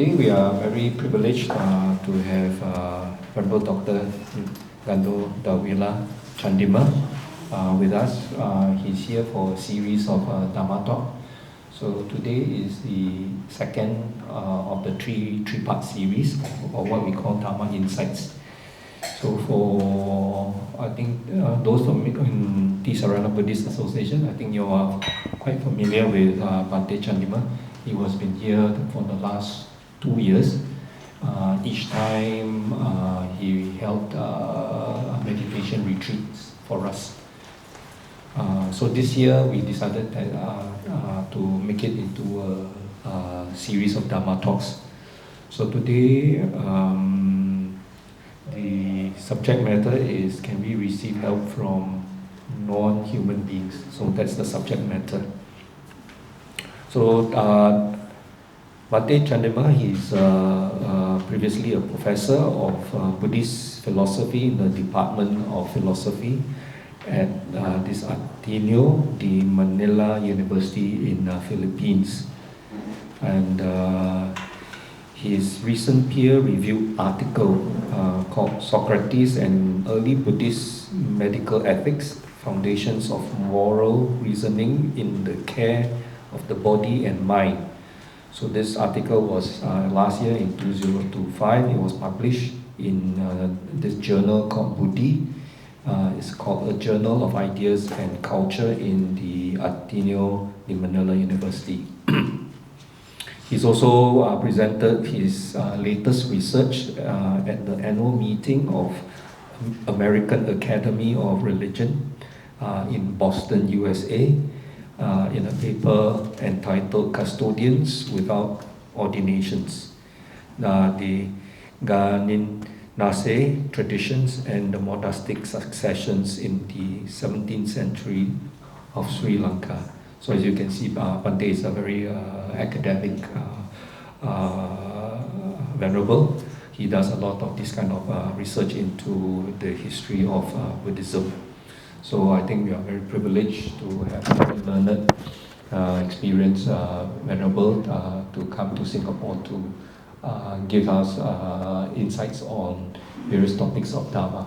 today we are very privileged to have Venerable Dr. Chandima with us. He's here for a series of Dhamma talk. So today is the second of the three-part series of what we call Dhamma Insights. So for, I think, those from in the Early Buddhist Association, I think you are quite familiar with Bhante Chandima. He has been here for the last 2 years. Each time he held meditation retreats for us. So this year we decided that, to make it into a series of Dhamma talks. So today the subject matter is, can we receive help from non-human beings? So that's the subject matter. So Bhante Chandima, he's previously a professor of Buddhist philosophy in the Department of Philosophy at this Ateneo de Manila University in Philippines. And his recent peer-reviewed article called Socrates and Early Buddhist Medical Ethics, Foundations of Moral Reasoning in the Care of the Body and Mind. So this article was last year in 2025. It was published in this journal called Buddhi. It's called a Journal of Ideas and Culture in the Ateneo de Manila University. He's also presented his latest research at the annual meeting of American Academy of Religion in Boston, USA, in a paper entitled Custodians Without Ordinations, the Ganinase Traditions and the Monastic Successions in the 17th century of Sri Lanka. So as you can see, Bhante is a very academic venerable. He does a lot of this kind of research into the history of Buddhism. So I think we are very privileged to have a learned, experienced venerable to come to Singapore to give us insights on various topics of Dhamma.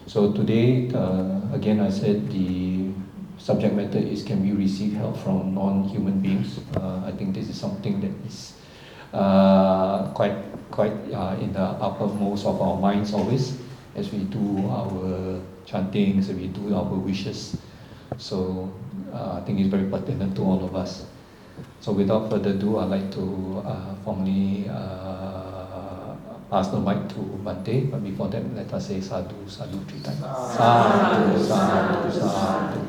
So today, again, I said the subject matter is, can we receive help from non-human beings? I think this is something that is quite in the uppermost of our minds always, as we do our chantings, as we do our wishes. So I think it's very pertinent to all of us. So without further ado, I'd like to formally pass the mic to Bhante. But before that, let us say sadhu, sadhu 3 times. Sadhu, sadhu, sadhu.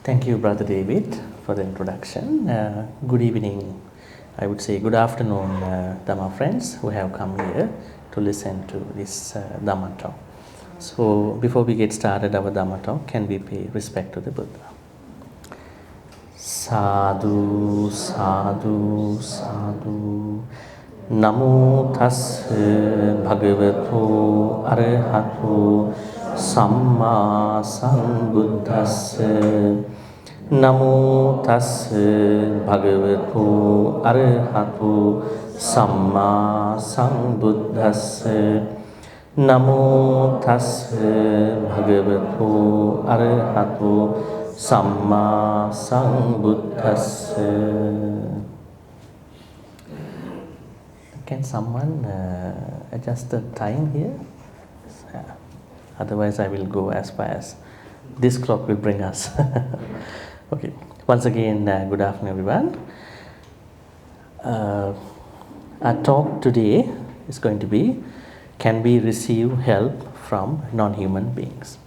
Thank you, Brother David, for the introduction. Good evening, I would say good afternoon, Dhamma friends who have come here to listen to this Dhamma talk. So, before we get started our Dhamma talk, can we pay respect to the Buddha? Sadhu, sadhu, sadhu. Namo tassa bhagavato arahato samma sambuddhassa. Namo tassa bhagavato arahato samma sambuddhassa. Namo tassa bhagavato arahato samma sambuddhassa. Can someone adjust the time here? Otherwise I will go as far as this clock will bring us. Okay. Once again, good afternoon, everyone. Our talk today is going to be, can we receive help from non-human beings?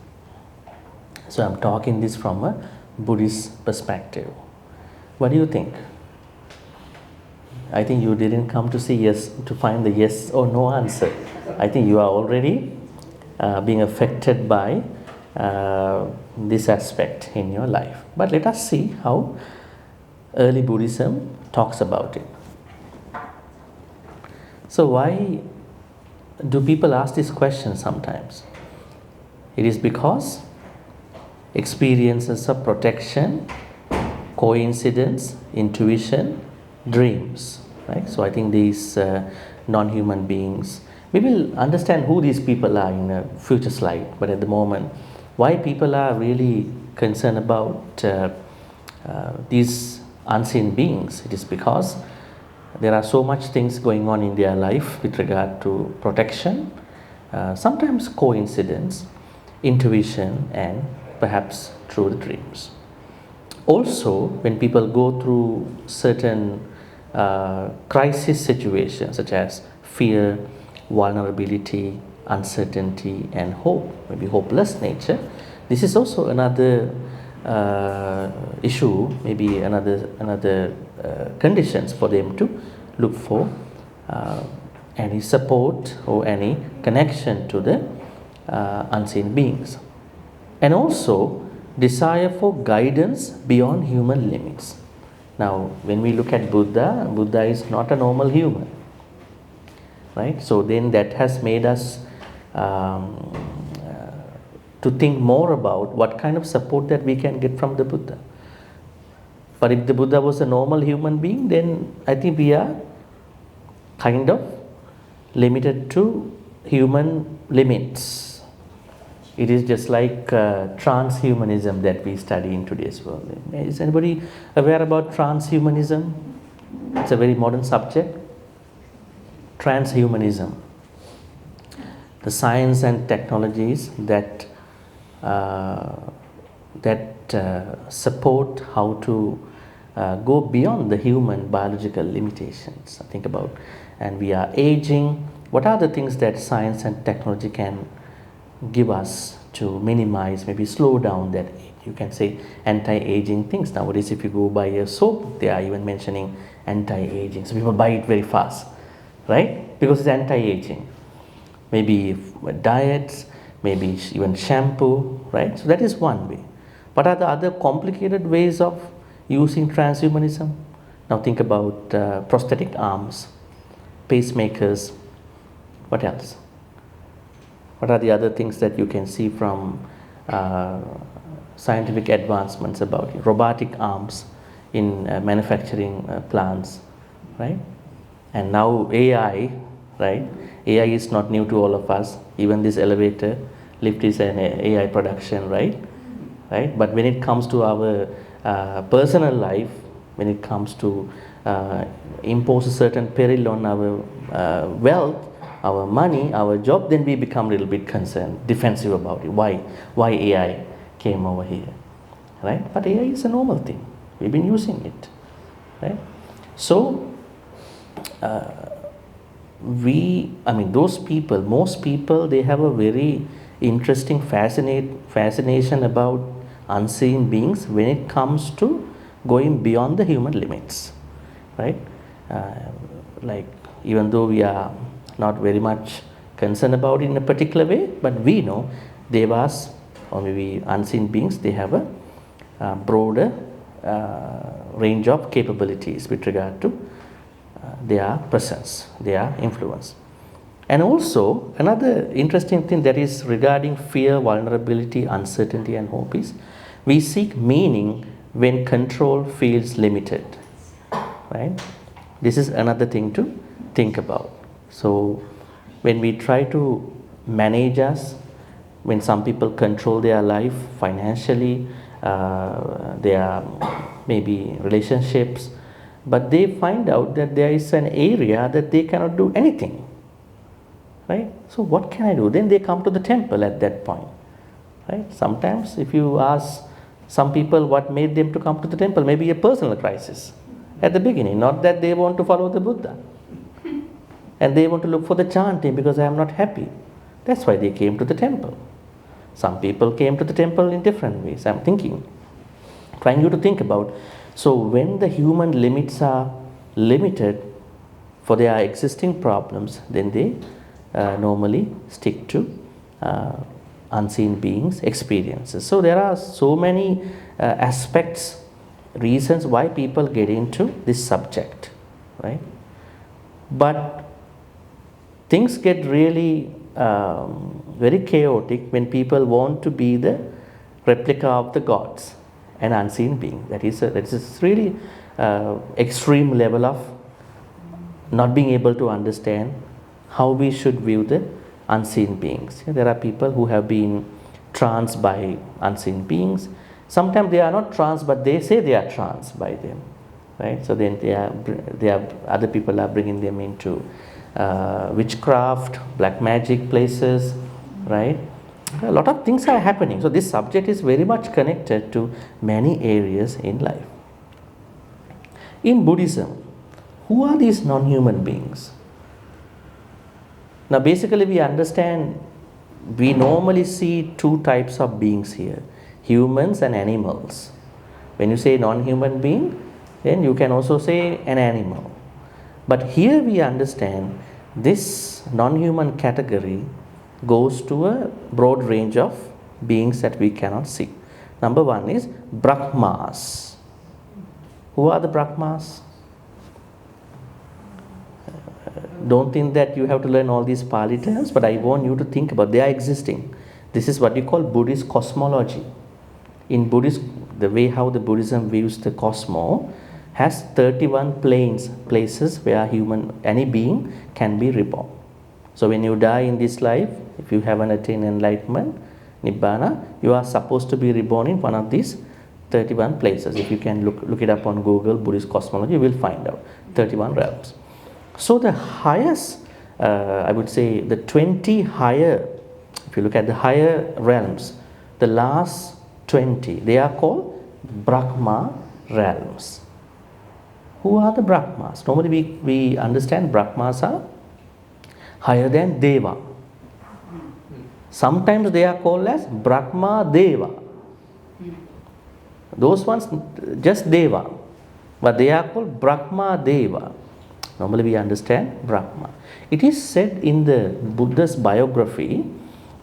So I'm talking this from a Buddhist perspective. What do you think? I think you didn't come to see yes, to find the yes or no answer. I think you are already being affected by this aspect in your life. But let us see how Early Buddhism talks about it. So why do people ask this question sometimes? It is because experiences of protection, coincidence, intuition, dreams. Right? So I think these non-human beings, we will understand who these people are in a future slide, but at the moment, why people are really concerned about these unseen beings, it is because there are so much things going on in their life with regard to protection, sometimes coincidence, intuition, and perhaps through the dreams. Also, when people go through certain crisis situations such as fear, vulnerability, uncertainty, and hope, maybe hopeless nature, this is also another issue, maybe another conditions for them to look for any support or any connection to the unseen beings. And also desire for guidance beyond human limits. Now, when we look at Buddha, Buddha is not a normal human, right? So then that has made us to think more about what kind of support that we can get from the Buddha. But if the Buddha was a normal human being, then I think we are kind of limited to human limits. It is just like transhumanism that we study in today's world. Is anybody aware about transhumanism? It's a very modern subject. Transhumanism. The science and technologies that support how to go beyond the human biological limitations. Think about, and we are aging. What are the things that science and technology can give us to minimize, maybe slow down that age? You can say anti-aging things. Nowadays, if you go buy a soap, they are even mentioning anti-aging. So people buy it very fast, right? Because it's anti-aging. Maybe diets, maybe even shampoo, right? So that is one way. What are the other complicated ways of using transhumanism? Now think about prosthetic arms, pacemakers. What else? What are the other things that you can see from scientific advancements about it? Robotic arms in manufacturing plants, right? And now AI, right? AI is not new to all of us. Even this elevator lift is an AI production, right? Right? But when it comes to our personal life, when it comes to impose a certain peril on our wealth, our money, our job, then we become a little bit concerned, defensive about it. Why AI came over here, right? But AI is a normal thing. We've been using it, right? So those people, most people, they have a very interesting fascination about unseen beings when it comes to going beyond the human limits, right? Like, even though we are not very much concerned about it in a particular way, but we know devas, or maybe unseen beings, they have a broader range of capabilities with regard to their presence, their influence. And also another interesting thing that is regarding fear, vulnerability, uncertainty, and hope is we seek meaning when control feels limited, right? This is another thing to think about. So when we try to manage us, when some people control their life financially, their maybe relationships, but they find out that there is an area that they cannot do anything, right? So what can I do? Then they come to the temple at that point, right? Sometimes if you ask some people what made them to come to the temple, maybe a personal crisis at the beginning, not that they want to follow the Buddha and they want to look for the chanting because I am not happy. That's why they came to the temple. Some people came to the temple in different ways. I'm trying you to think about. So when the human limits are limited for their existing problems, then they normally stick to unseen beings' experiences. So there are so many aspects reasons why people get into this subject, right? But things get really very chaotic when people want to be the replica of the gods and unseen being. That is a really extreme level of not being able to understand how we should view the unseen beings. There are people who have been tranced by unseen beings. Sometimes they are not tranced, but they say they are tranced by them, right? So then other people are bringing them into witchcraft, black magic places, right? A lot of things are happening. So this subject is very much connected to many areas in life. In Buddhism, who are these non-human beings? Now basically we understand, we normally see two types of beings here, humans and animals. When you say non-human being, then you can also say an animal. But here we understand this non-human category goes to a broad range of beings that we cannot see. Number one is Brahmas. Who are the Brahmas? Don't think that you have to learn all these Pali terms, but I want you to think about, they are existing. This is what we call Buddhist cosmology. In Buddhist, the way how the Buddhism views the cosmos has 31 places where any being can be reborn. So when you die in this life, if you haven't attained enlightenment, Nibbana, you are supposed to be reborn in one of these 31 places. If you can look it up on Google, Buddhist cosmology, you will find out 31 realms. So the highest, I would say the 20 higher, if you look at the higher realms, the last 20, they are called Brahma realms. Who are the Brahmas? Normally we understand Brahmas are higher than Deva. Sometimes they are called as Brahma Deva. Those ones just Deva, but they are called Brahma Deva. Normally we understand Brahma. It is said in the Buddha's biography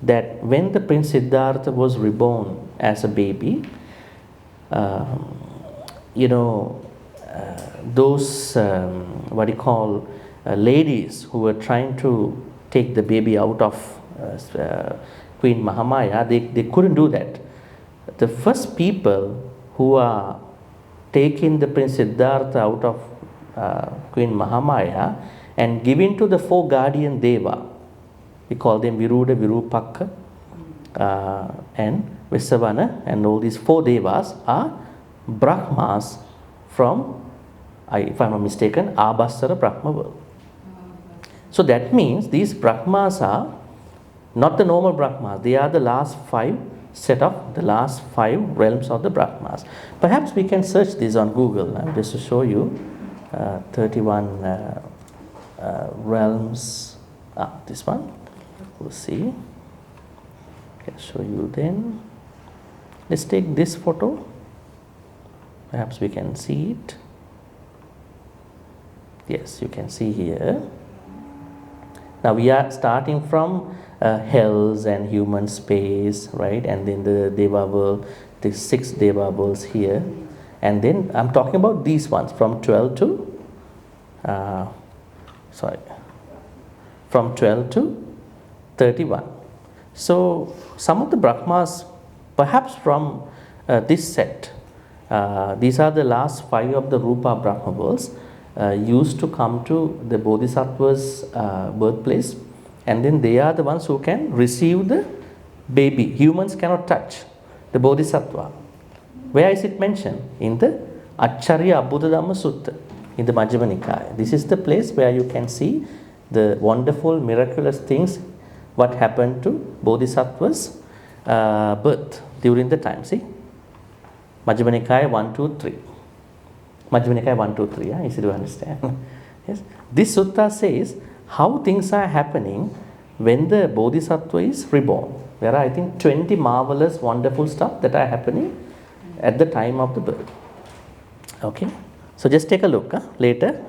that when the Prince Siddhartha was reborn as a baby, those ladies who were trying to take the baby out of Queen Mahamaya, they couldn't do that. The first people who are taking the Prince Siddhartha out of Queen Mahamaya and giving to the four guardian Deva, we call them Viruda, Virupakka, and Visavana, and all these four Devas are Brahmas from, if I'm not mistaken, Abhasara Brahma world. So that means these Brahmas are not the normal Brahmas, they are the last five realms of the Brahmas. Perhaps we can search this on Google just to show you 31 realms. This one, we'll see. I can show you then. Let's take this photo. Perhaps we can see it. Yes, you can see here. Now we are starting from hells and human space, right? And then the Deva world, the 6 Deva worlds here. And then I'm talking about these ones from 12 to, from 12 to 31. So some of the Brahmas, perhaps from this set, these are the last 5 of the Rupa Brahma worlds, used to come to the Bodhisattva's birthplace, and then they are the ones who can receive the baby. Humans cannot touch the Bodhisattva. Where is it mentioned? In the Acharya Abhuddha Dhamma Sutta, in the Majjhima Nikaya. This is the place where you can see the wonderful, miraculous things what happened to Bodhisattva's birth during the time. See? Majjhima Nikaya 1, 2, 3. Majjhima Nikaya 1, 2, 3, easy to understand. Yes. This sutta says how things are happening when the Bodhisattva is reborn. There are, I think, 20 marvelous, wonderful stuff that are happening at the time of the birth. Okay, so just take a look later.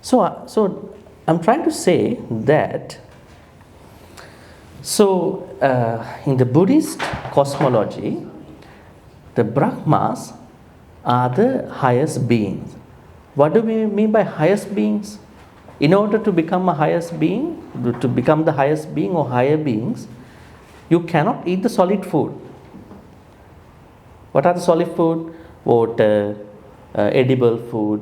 So I'm trying to say that. So in the Buddhist cosmology, the Brahmas are the highest beings. What do we mean by highest beings? In order to become a highest being, to become the highest being or higher beings, you cannot eat the solid food. What are the solid food? Water, edible food.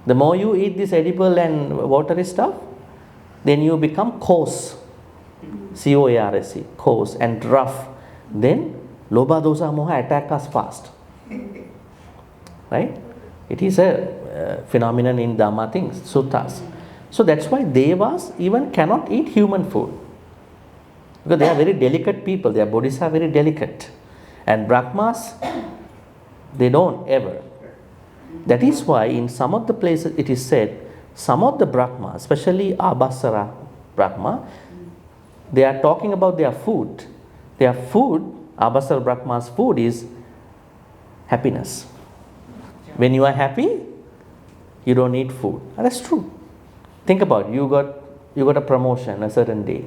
The more you eat this edible and watery stuff, then you become coarse. C-O-A-R-S-E, coarse and rough. Then Lobha Dosa Moha attack us fast. Right? It is a phenomenon in Dhamma things, suttas. So that's why devas even cannot eat human food. Because they are very delicate people, their bodies are very delicate. And Brahmas, they don't ever. That is why in some of the places it is said, some of the Brahmas, especially Abhasara Brahma, they are talking about their food. Their food, Abhasara Brahma's food is happiness. When you are happy, you don't need food. And that's true. Think about it. You got a promotion a certain day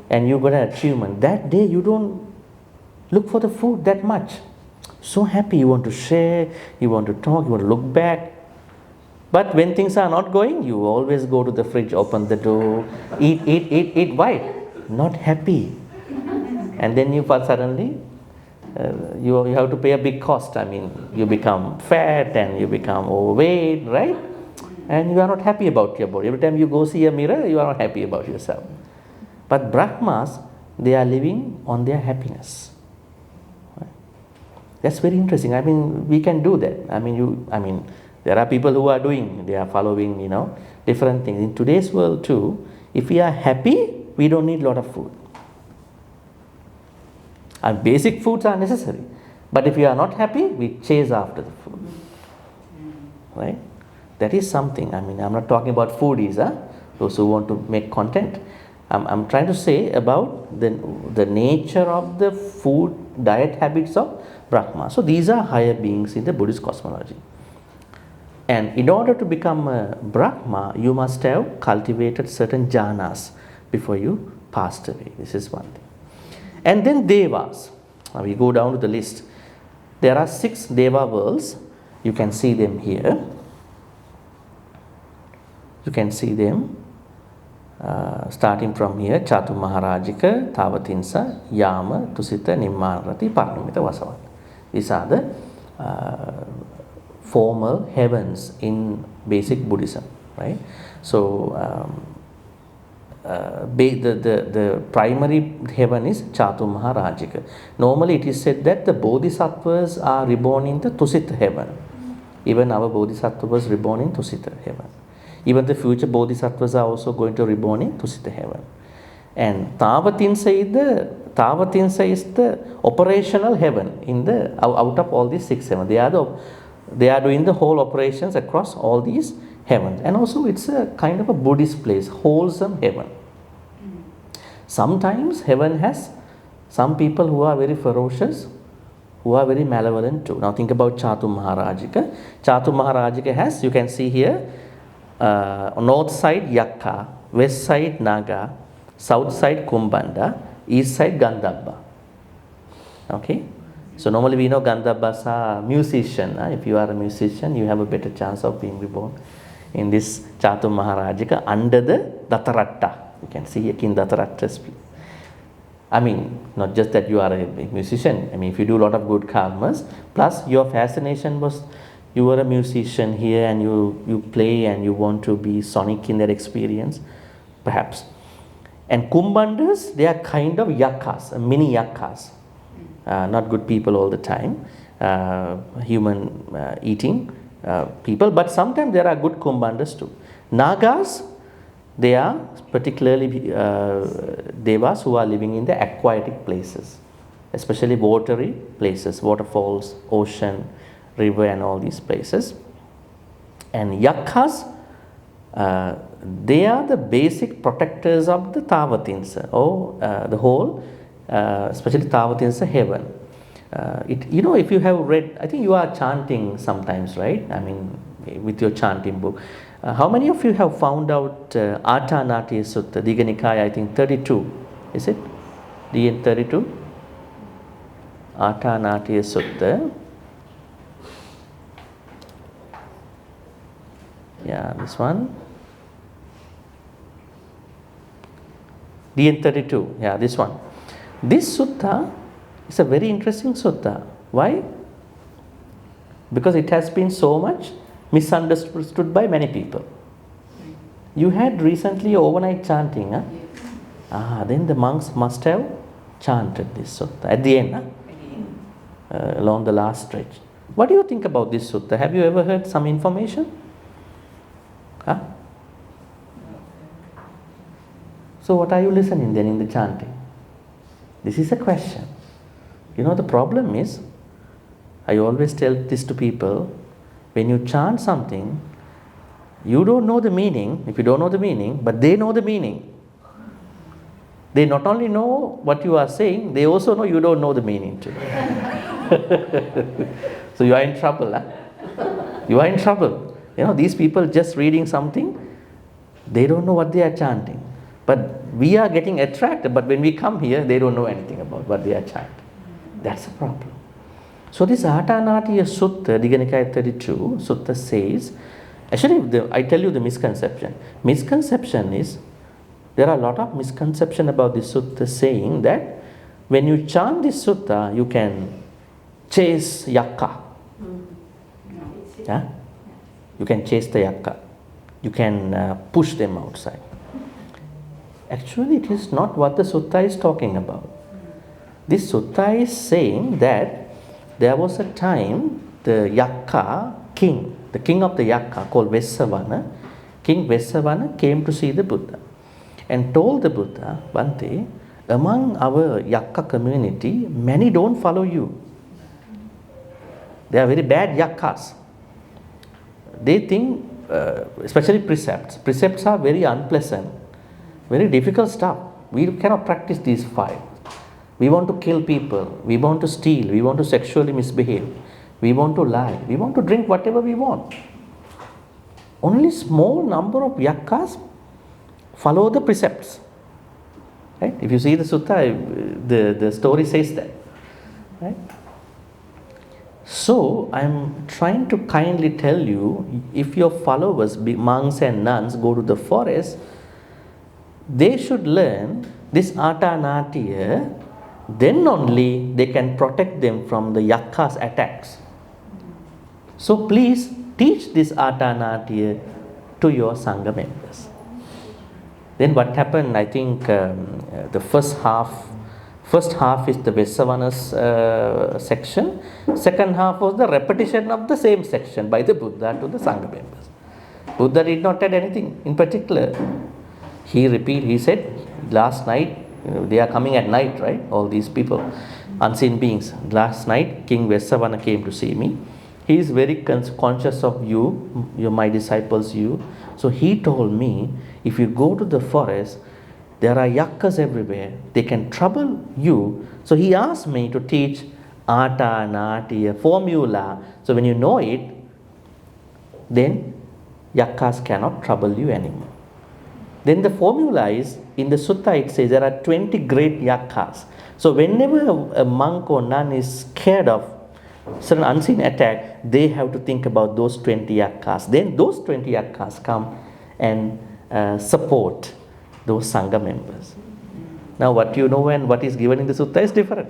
and you got an achievement. That day you don't look for the food that much. So happy, you want to share, you want to talk, you want to look back. But when things are not going, you always go to the fridge, open the door, eat. Why? Not happy. And then you suddenly, you have to pay a big cost. I mean, you become fat and you become overweight, right? And you are not happy about your body. Every time you go see a mirror, you are not happy about yourself. But Brahmas, they are living on their happiness. Right? That's very interesting. I mean, we can do that. I mean, there are people who are doing, they are following, different things. In today's world too, if we are happy, we don't need a lot of food. And basic foods are necessary. But if we are not happy, we chase after the food. Right? That is something. I mean, I'm not talking about foodies, those who want to make content. I'm trying to say about the nature of the food diet habits of Brahma. So these are higher beings in the Buddhist cosmology. And in order to become a Brahma, you must have cultivated certain jhanas before you passed away. This is one thing. And then devas. Now we go down to the list. There are 6 deva worlds. You can see them here. You can see them starting from here: Chatu Maharajika, Tavatinsa, Yama, Tusita, Nimmarati, Paramita, Vasavat. These are the formal heavens in basic Buddhism, right? So the primary heaven is Chatu Maharajika. Normally it is said that the Bodhisattvas are reborn in the Tusita heaven. Even our Bodhisattva was reborn in Tusita heaven. Even the future Bodhisattvas are also going to reborn in Tusita heaven. And Tavatinsa is the operational heaven in the out of all these 6 heavens. They are doing the whole operations across all these heavens. And also it's a kind of a Buddhist place, wholesome heaven. Sometimes heaven has some people who are very ferocious, who are very malevolent too. Now think about Chatu Maharajika. Chatu Maharajika has, you can see here, north side Yakka, west side Naga, south side Kumbanda, east side Gandhabba. Okay? So normally we know Gandhabas are musician. If you are a musician, you have a better chance of being reborn in this Chatu Maharajika under the Dattaratta. You can see here King Dattaratta's. I mean, not just that you are a musician. I mean, if you do a lot of good karmas, plus your fascination was you were a musician here and you play and you want to be sonic in that experience, perhaps. And Kumbandas, they are kind of yakkas, mini yakkas. Not good people all the time, human eating people, but sometimes there are good Kumbandas too. Nagas, they are particularly devas who are living in the aquatic places, especially watery places, waterfalls, ocean, river and all these places. And yakkas, they are the basic protectors of the Tavatinsa, or the whole, especially Tavatinsa heaven. If you have read, I think you are chanting sometimes, right? I mean, with your chanting book. How many of you have found out Attanatiya Sutta, Digha Nikaya, I think 32, is it? DN 32? Attanatiya Sutta. Yeah, this one. DN32, yeah, this one. This sutta is a very interesting sutta. Why? Because it has been so much misunderstood by many people. You had recently overnight chanting, huh? Then the monks must have chanted this sutta at the end, huh? Along the last stretch. What do you think about this sutta? Have you ever heard some information? Huh? So what are you listening then in the chanting? This is a question. You know, the problem is, I always tell this to people, when you chant something, you don't know the meaning, if you don't know the meaning, but they know the meaning. They not only know what you are saying, they also know you don't know the meaning too. So you are in trouble, huh? You are in trouble. You know, these people just reading something, they don't know what they are chanting. But we are getting attracted, but when we come here, they don't know anything about what they are chanting. That's a problem. So this Atanatiya Sutta, Digha 32, Sutta says, actually I tell you the misconception. Misconception is, there are a lot of misconception about this sutta saying that when you chant this sutta, you can chase yakka. Yeah? You can chase the yakka. You can push them outside. Actually, it is not what the sutta is talking about. This sutta is saying that there was a time the yakka king, the king of the yakka called Vessavana, King Vessavana came to see the Buddha and told the Buddha, Bhante, among our yakka community, many don't follow you. They are very bad yakkas. They think, especially precepts. Precepts are very unpleasant, very difficult stuff. We cannot practice these 5. We want to kill people, we want to steal, we want to sexually misbehave, we want to lie, we want to drink whatever we want. Only small number of yakkas follow the precepts. Right? If you see the sutta, the story says that. Right? So I am trying to kindly tell you, if your followers, monks and nuns, go to the forest, they should learn this Atanatiya, then only they can protect them from the yakka's attacks. So please teach this Atanatiya to your Sangha members. Then what happened, I think the first half is the Vessavana's section, second half was the repetition of the same section by the Buddha to the Sangha members. Buddha did not add anything in particular. He said, last night, they are coming at night, right? All these people, unseen beings. Last night, King Vessavana came to see me. He is very conscious of you, my disciples, you. So he told me, if you go to the forest, there are yakkas everywhere. They can trouble you. So he asked me to teach Atanatiya formula. So when you know it, then yakkas cannot trouble you anymore. Then the formula is, in the sutta it says there are 20 great yakkas. So whenever a monk or nun is scared of certain unseen attack, they have to think about those 20 yakkas. Then those 20 yakkas come and support those Sangha members. Now what you know and what is given in the sutta is different.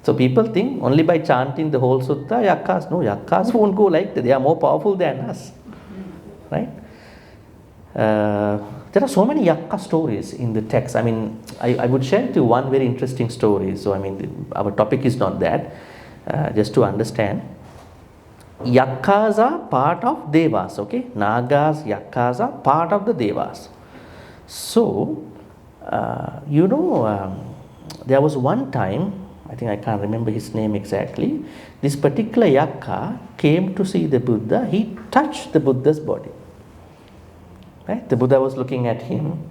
So people think only by chanting the whole sutta, yakkas won't go like that. They are more powerful than us. Right? There are so many yakka stories in the text. I mean, I would share to you one very interesting story. So, I mean, our topic is not that. Just to understand, yakkas are part of devas, okay? Nagas, yakkas are part of the devas. So, there was one time, I think I can't remember his name exactly, this particular yakka came to see the Buddha. He touched the Buddha's body. Right? The Buddha was looking at him,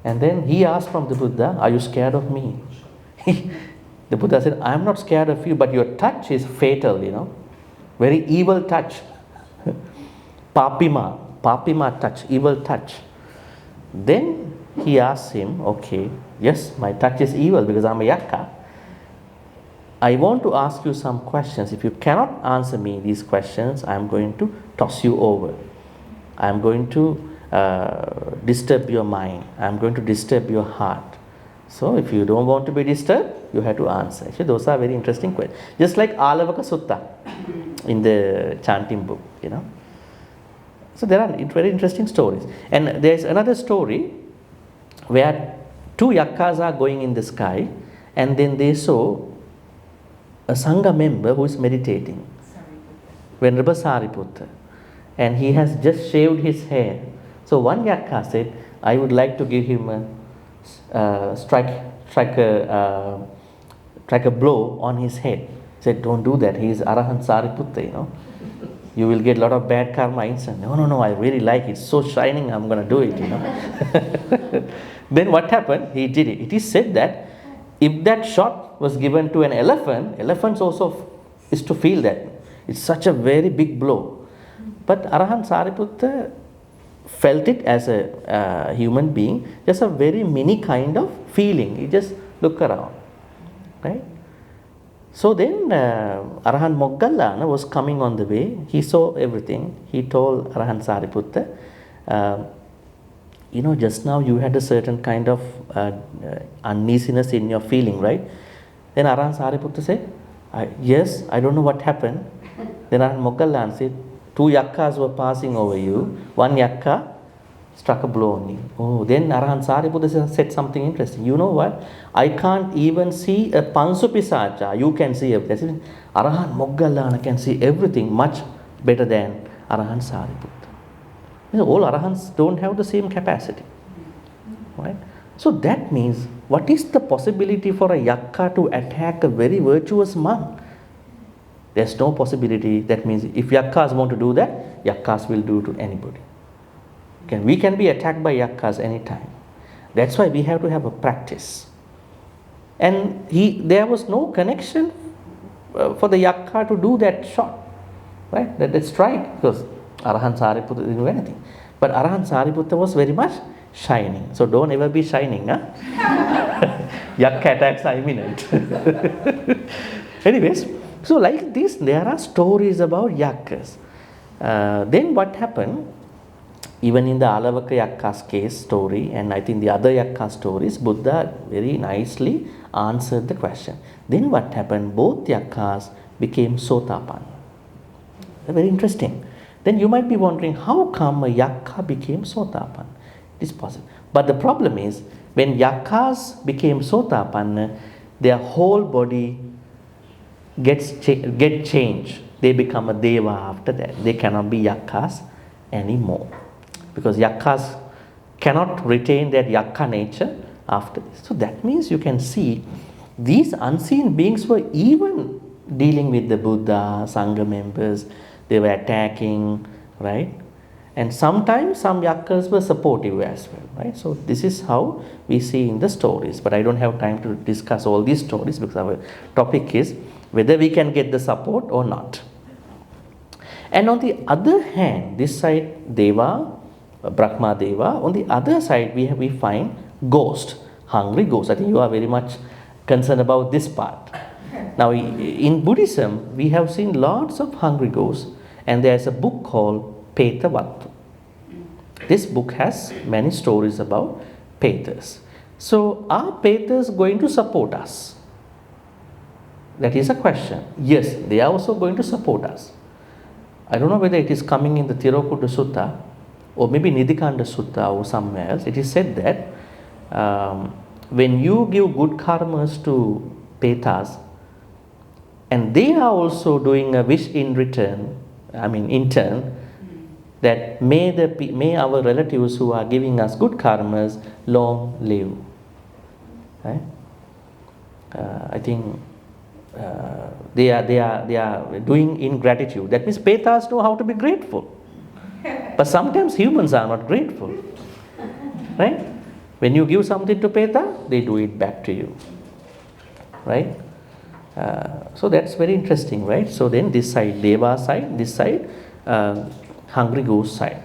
and then he asked from the Buddha, are you scared of me? The Buddha said, I am not scared of you, but your touch is fatal, you know. Very evil touch. Papima touch, evil touch. Then he asked him, okay, yes, my touch is evil because I am a yakka. I want to ask you some questions. If you cannot answer me these questions, I am going to toss you over. I am going to disturb your mind. I am going to disturb your heart. So if you don't want to be disturbed, you have to answer. Actually, those are very interesting questions. Just like Alavaka Sutta in the chanting book, So there are very interesting stories. And there is another story where two yakkas are going in the sky, and then they saw a Sangha member who is meditating, Venerable Sariputta, and he has just shaved his hair. So one yakka said, I would like to give him strike a blow on his head. He said, don't do that. He is Arahant Sariputta, You will get a lot of bad karma instantly. No, I really like it. It's so shining, I'm going to do it, Then what happened? He did it. It is said that if that shot was given to an elephant, elephants also is to feel that. It's such a very big blow. But Arahant Sariputta felt it as a human being, just a very mini kind of feeling. He just looked around, right? So then Arahant Moggallana was coming on the way. He saw everything. He told Arahant Sariputta, just now you had a certain kind of uneasiness in your feeling, right? Then Arahant Sariputta said, yes, I don't know what happened. Then Arahant Moggallana said, two yakkas were passing over you. One yakka struck a blow on you. Oh, then Arahant Sariputta said something interesting. You know what? I can't even see a Pansupisacha. You can see everything. Arahant Moggallana can see everything much better than Arahant Sariputta. All Arahants don't have the same capacity. Right? So that means, what is the possibility for a yakka to attack a very virtuous monk? There's no possibility. That means if yakkas want to do that, yakkas will do to anybody. We can be attacked by yakkas anytime. That's why we have to have a practice. And there was no connection for the yakka to do that shot, right? That strike, because Arahant Sariputta didn't do anything. But Arahant Sariputta was very much shining. So don't ever be shining, huh? Yakka attacks are imminent. Anyways, so like this, there are stories about yakkas. Then what happened? Even in the Alavaka yakka's case story, and I think the other yakka stories, Buddha very nicely answered the question. Then what happened? Both yakkas became sotapanna. Very interesting. Then you might be wondering, how come a yakka became sotapanna? It is possible. But the problem is, when yakkas became sotapanna, their whole body get changed. They become a deva after that. They cannot be yakkas anymore. Because yakkas cannot retain their yakka nature after this. So that means you can see these unseen beings were even dealing with the Buddha, Sangha members. They were attacking, right? And sometimes some yakkas were supportive as well, right? So this is how we see in the stories. But I don't have time to discuss all these stories because our topic is whether we can get the support or not. And on the other hand, this side Deva, Brahma Deva, on the other side we find ghost, hungry ghost. I think you are very much concerned about this part. Now in Buddhism, we have seen lots of hungry ghosts, and there is a book called Petavattu. This book has many stories about Petas. So are Petas going to support us? That is a question. Yes, they are also going to support us. I don't know whether it is coming in the Tirokutta Sutta or maybe Nidikanda Sutta or somewhere else. It is said that when you give good karmas to Petas, and they are also doing a wish in turn, that may our relatives who are giving us good karmas long live. Right? I think they are doing ingratitude. That means Petas know how to be grateful. But sometimes humans are not grateful. Right? When you give something to Peta, they do it back to you. Right? So that's very interesting, right? So then this side, Deva side, this side, hungry ghost side.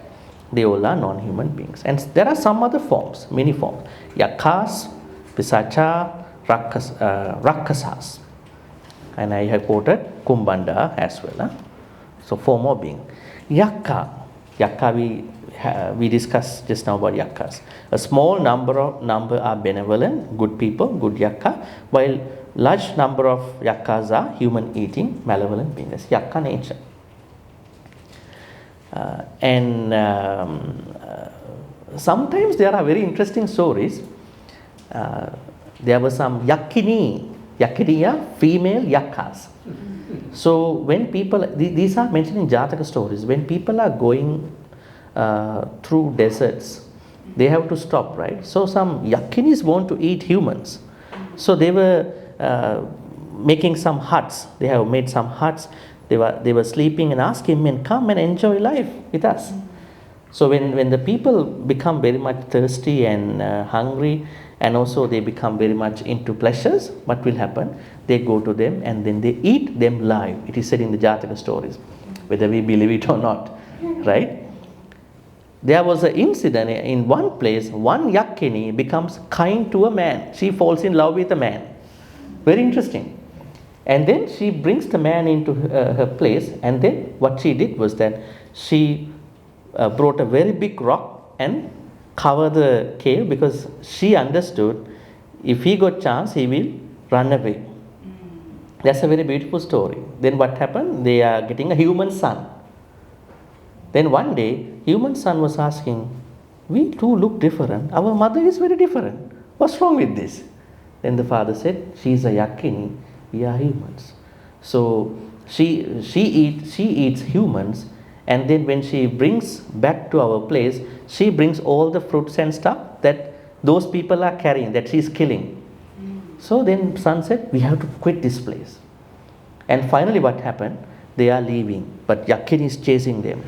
They all are non-human beings. And there are some other forms, many forms. Yakkas, Pisacha, Rakkhasas. and I have quoted Kumbanda as well. So 4 more beings. Yakka. Yakka we discussed just now about yakkas. A small number are benevolent, good people, good yakka, while large number of yakkas are human eating, malevolent beings. Yakka nature. Sometimes there are very interesting stories. There were some yakiniya, female yakkas. So when people, these are mentioned in Jataka stories, when people are going through deserts, they have to stop, right? So some yakinis want to eat humans. So they were making some huts. They have made some huts. They were sleeping and asking men, come and enjoy life with us. So when the people become very much thirsty and hungry, and also they become very much into pleasures, what will happen? They go to them and then they eat them live. It is said in the Jataka stories, whether we believe it or not, right? There was an incident in one place, one yakini becomes kind to a man. She falls in love with a man. Very interesting. And then she brings the man into her place, and then what she did was that she brought a very big rock and covered the cave, because she understood if he got chance, he will run away. That's a very beautiful story. Then what happened? They are getting a human son. Then one day, human son was asking, we two look different. Our mother is very different. What's wrong with this? Then the father said, she is a yakini, we are humans. So she eats humans, and then when she brings back to our place, she brings all the fruits and stuff that those people are carrying, that she is killing. So then son said, we have to quit this place. And finally what happened? They are leaving, but yakini is chasing them.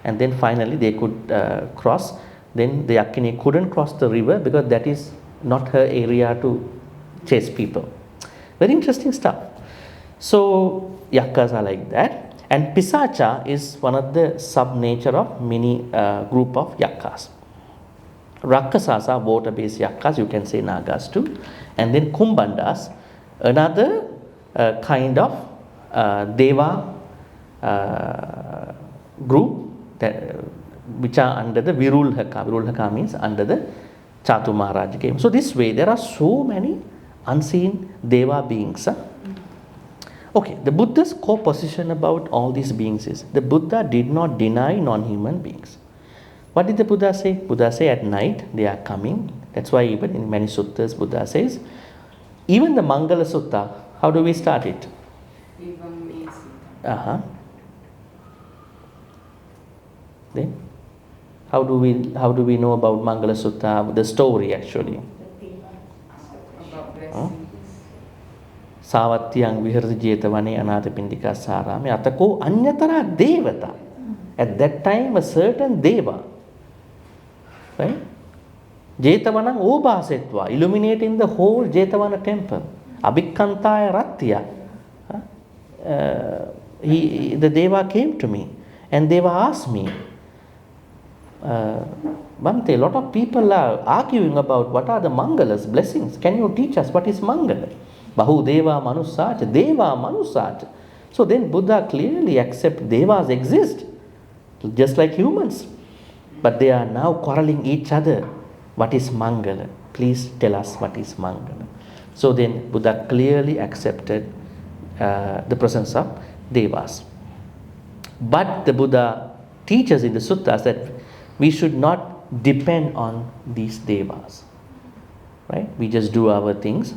And then finally they could cross. Then the yakini couldn't cross the river because that is not her area to chase people. Very interesting stuff. So yakkas are like that. And pisacha is one of the sub-nature of many group of yakkas. Rakkhasas are water-based yakkas, you can say nagas too. And then kumbandas, another kind of deva group that, which are under the Virulhaka. Virulhaka means under the Chatu Maharaja game. So this way there are so many unseen deva beings. Okay, the Buddha's core position about all these beings is, the Buddha did not deny non-human beings. What did the Buddha say? Buddha say at night they are coming. That's why even in many suttas Buddha says, even the Mangala Sutta, how do we start it? Then how do we know about Mangala Sutta, the story actually? Sāvatyang viharati jetavane anāthapindika sārāme atako anyatara devata. At that time a certain deva, right? Jetavanam obhasetva, illuminating the whole Jetavana temple. Abhikkantaya ratya. The deva came to me and deva asked me, Bhante, a lot of people are arguing about what are the mangalas, blessings. Can you teach us what is mangala? Bahu deva manusacha, deva manusacha. So then Buddha clearly accepts devas exist, just like humans. But they are now quarreling each other. What is mangala? Please tell us what is mangala. So then Buddha clearly accepted the presence of devas. But the Buddha teaches in the suttas that we should not depend on these devas. Right? We just do our things,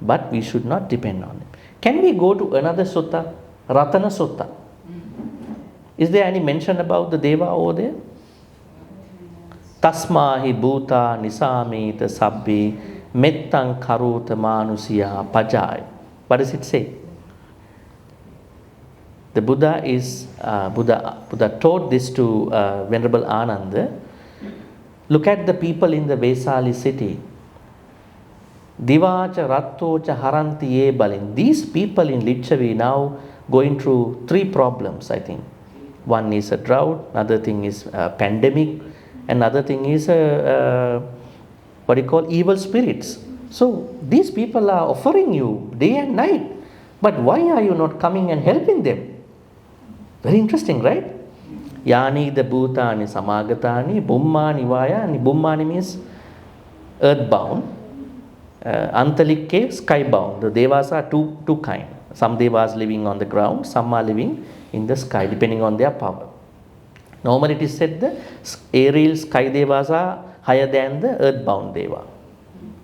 but we should not depend on them. Can we go to another sutta, Ratana Sutta? Is there any mention about the deva over there? Tasmahi bhuta nisameta sabbi mettang karota manusiya pajai. What does it say? The Buddha taught this to Venerable Ananda. Look at the people in the Vesali city. Divacha rattocha haranti ye balin. These people in Lichavi now going through 3 problems, I think. One is a drought, another thing is a pandemic, another thing is what you call evil spirits. So these people are offering you day and night. But why are you not coming and helping them? Very interesting, right? Yani the bhutani samagatani, bummani vayani. Bummani means earthbound. Antalikke, skybound. The devas are two kind. Some devas living on the ground, some are living in the sky, depending on their power. Normally it is said the aerial sky devas are higher than the earthbound deva.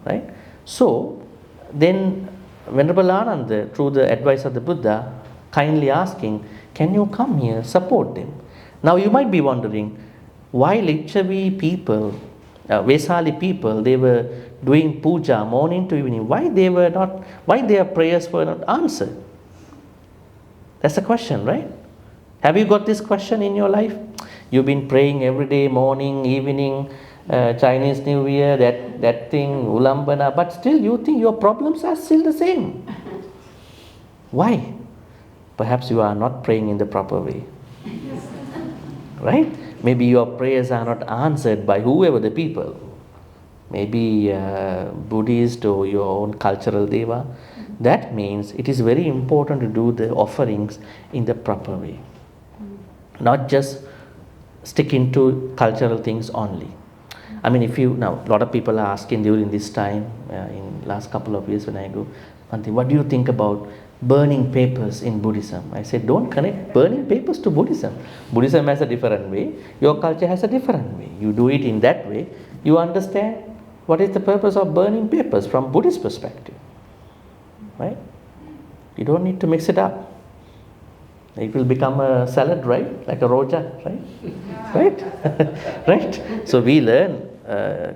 Right? So, then Venerable Ananda, through the advice of the Buddha, kindly asking, can you come here, support them? Now you might be wondering, why Lichavi people, Vesali people, they were doing puja morning to evening, why their prayers were not answered? That's the question, right? Have you got this question in your life? You've been praying every day, morning, evening, Chinese New Year, that thing, Ulambana, but still you think your problems are still the same. Why? Perhaps you are not praying in the proper way. Right? Maybe your prayers are not answered by whoever the people. Maybe Buddhist or your own cultural deva. That means it is very important to do the offerings in the proper way. Not just stick into cultural things only. I mean, now a lot of people are asking during this time, in last couple of years when I go, Bhante, what do you think about burning papers in Buddhism? I said, don't connect burning papers to Buddhism. Buddhism has a different way, your culture has a different way. You do it in that way, you understand what is the purpose of burning papers from Buddhist perspective. Right? You don't need to mix it up. It will become a salad, right? Like a roja, right? Right? Right? So we learn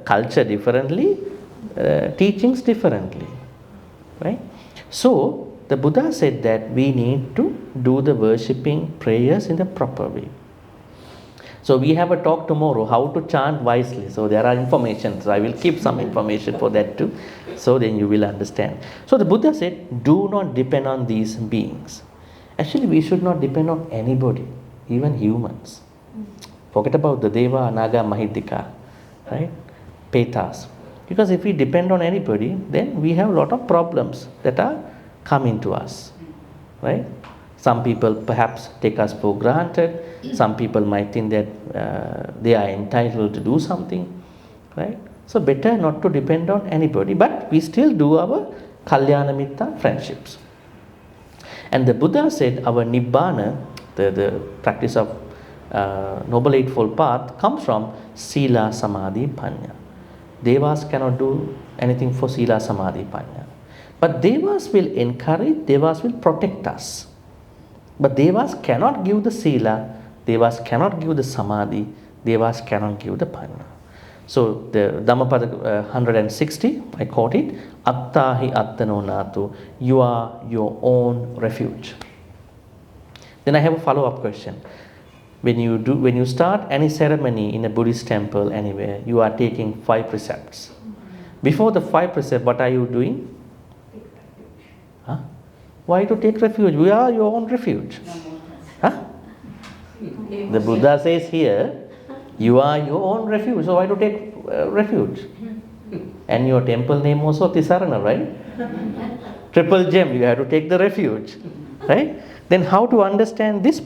culture differently, teachings differently. Right? So the Buddha said that we need to do the worshipping prayers in the proper way. So we have a talk tomorrow, how to chant wisely. So there are information. So I will keep some information for that too. So then you will understand. So the Buddha said, do not depend on these beings. Actually, we should not depend on anybody, even humans. Forget about the Deva, Naga, Mahidika, right? Petas. Because if we depend on anybody, then we have a lot of problems that are coming to us, right? Some people perhaps take us for granted. Some people might think that they are entitled to do something, right? So better not to depend on anybody, but we still do our Kalyana Mitta friendships. And the Buddha said our Nibbana, the practice of Noble Eightfold Path, comes from Sīla, Samadhi, Panya. Devas cannot do anything for Sīla, Samadhi, Panya. But Devas will encourage, Devas will protect us. But Devas cannot give the Sīla, Devas cannot give the Samadhi, Devas cannot give the Panya. So the Dhammapada 160, I quote it, Attahi attano natu, you are your own refuge. Then I have a follow-up question. When you start any ceremony in a Buddhist temple anywhere, you are taking 5 precepts. Before the 5 precepts, what are you doing? Huh? Why to take refuge? We are your own refuge. Huh? The Buddha says here, you are your own refuge. So why to take refuge? And your temple name also Tisarana, right? Triple gem, you have to take the refuge. Right? Then how to understand this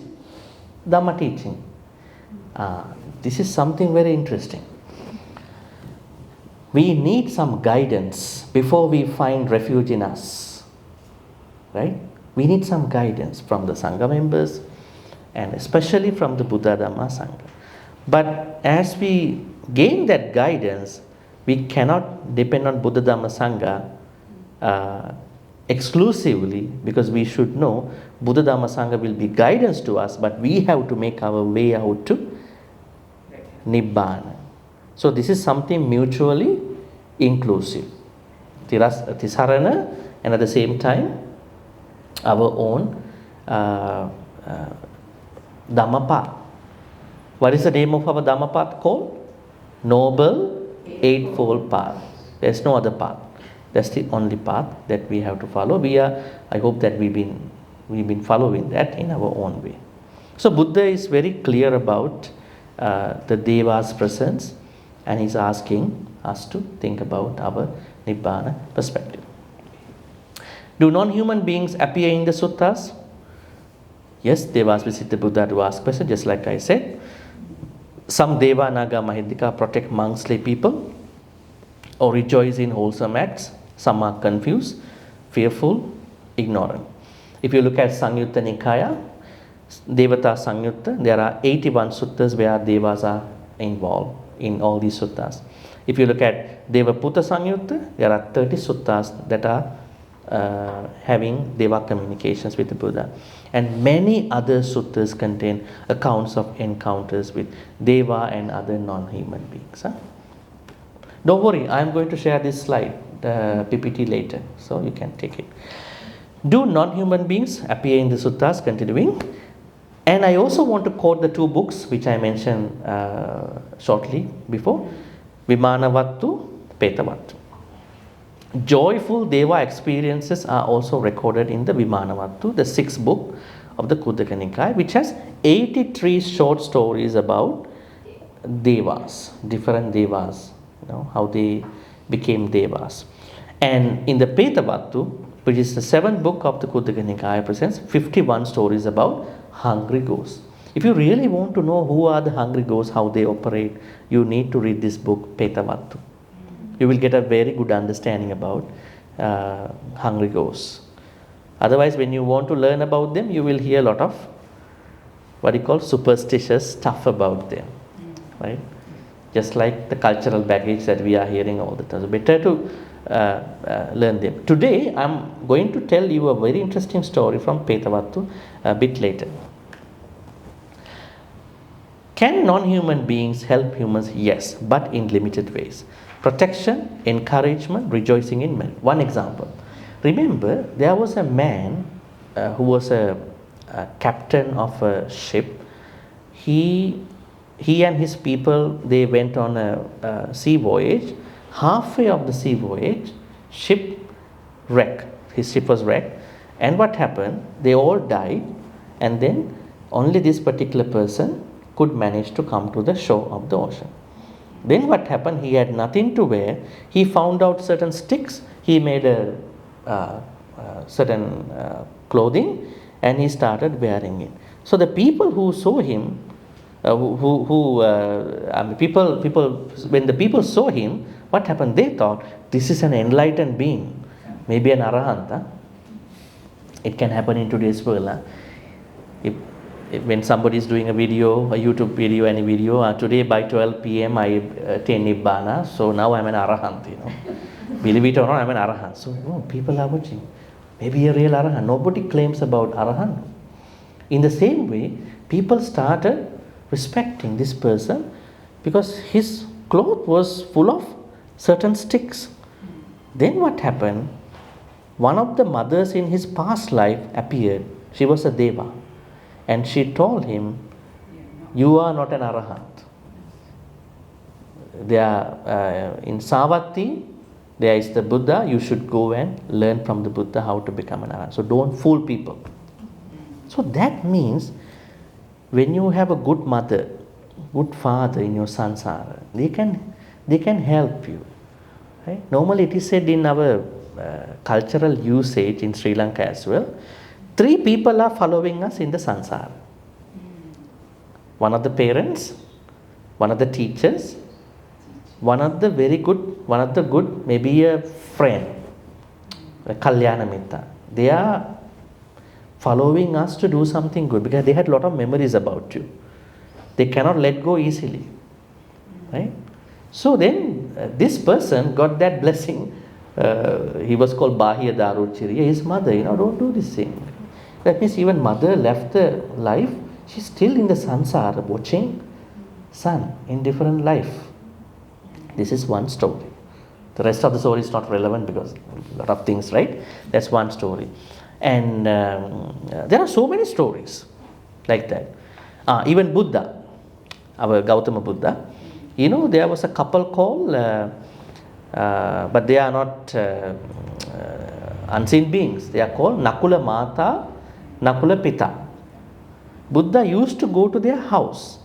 Dhamma teaching? This is something very interesting. We need some guidance before we find refuge in us. Right? We need some guidance from the Sangha members and especially from the Buddha Dhamma Sangha. But as we gain that guidance, we cannot depend on Buddha Dhamma Sangha exclusively, because we should know Buddha Dhamma Sangha will be guidance to us, but we have to make our way out to Nibbana. So this is something mutually inclusive. Tisarana, and at the same time our own Dhamma path. What is the name of our Dhamma path called? Noble Eightfold Path. There's no other path. That's the only path that we have to follow. I hope that we've been following that in our own way. So Buddha is very clear about the Deva's presence, and he's asking us to think about our Nibbana perspective. Do non-human beings appear in the suttas? Yes, devas visit the Buddha to ask questions, just like I said. Some deva, naga, mahindika protect monks, lay people, or rejoice in wholesome acts. Some are confused, fearful, ignorant. If you look at Samyutta Nikaya, Devata Samyutta, there are 81 suttas where devas are involved in all these suttas. If you look at Devaputta Samyutta, there are 30 suttas that are having deva communications with the Buddha. And many other suttas contain accounts of encounters with deva and other non-human beings. Don't worry, I am going to share this slide, the PPT later, so you can take it. Do non-human beings appear in the suttas? Continuing. And I also want to quote the two books which I mentioned shortly before, Vimanavattu, Petavattu. Joyful deva experiences are also recorded in the Vimanavattu, the sixth book of the Khuddaka Nikaya, which has 83 short stories about devas, different devas, how they became devas. And in the Petavattu, which is the seventh book of the Khuddaka Nikaya, presents 51 stories about hungry ghosts. If you really want to know who are the hungry ghosts, how they operate, you need to read this book, Petavattu. You will get a very good understanding about hungry ghosts. Otherwise, when you want to learn about them, you will hear a lot of what you call superstitious stuff about them, right? Just like the cultural baggage that we are hearing all the time. So better to learn them. Today, I am going to tell you a very interesting story from Petavattu a bit later. Can non-human beings help humans? Yes, but in limited ways. Protection, encouragement, rejoicing in men. One example. Remember, there was a man who was a captain of a ship. He and his people, they went on a sea voyage. Halfway of the sea voyage, ship wrecked. His ship was wrecked. And what happened? They all died. And then only this particular person could manage to come to the shore of the ocean. Then what happened? He had nothing to wear. He found out certain sticks. He made a certain clothing, and he started wearing it. So the people who saw him, people, when the people saw him, what happened? They thought this is an enlightened being, maybe an arahanta. It can happen in today's world. When somebody is doing a video, a YouTube video, any video, today by 12 p.m. I attain Nibbana, so now I'm an arahant, Believe it or not, I'm an arahant. So people are watching. Maybe a real arahant. Nobody claims about arahant. In the same way, people started respecting this person because his cloth was full of certain sticks. Then what happened? One of the mothers in his past life appeared. She was a deva. And she told him, you are not an arahant. In Savatthi, there is the Buddha. You should go and learn from the Buddha how to become an arahant. So don't fool people. So that means when you have a good mother, good father in your sansara, they can help you. Right? Normally it is said in our cultural usage in Sri Lanka as well, 3 people are following us in the sansara. One of the parents, one of the teachers, one of the good, maybe a friend, a kalyana mitta. They are following us to do something good because they had a lot of memories about you. They cannot let go easily. Right? So then this person got that blessing. He was called Bahya Daruchiriya. His mother, don't do this thing. That means even mother left the life, she's still in the sansara watching son in different life. This is one story. The rest of the story is not relevant because a lot of things, right? That's one story. And there are so many stories like that. Even Buddha, our Gautama Buddha, there was a couple called, but they are not unseen beings. They are called Nakula Mata, Nakula Pita. Buddha used to go to their house,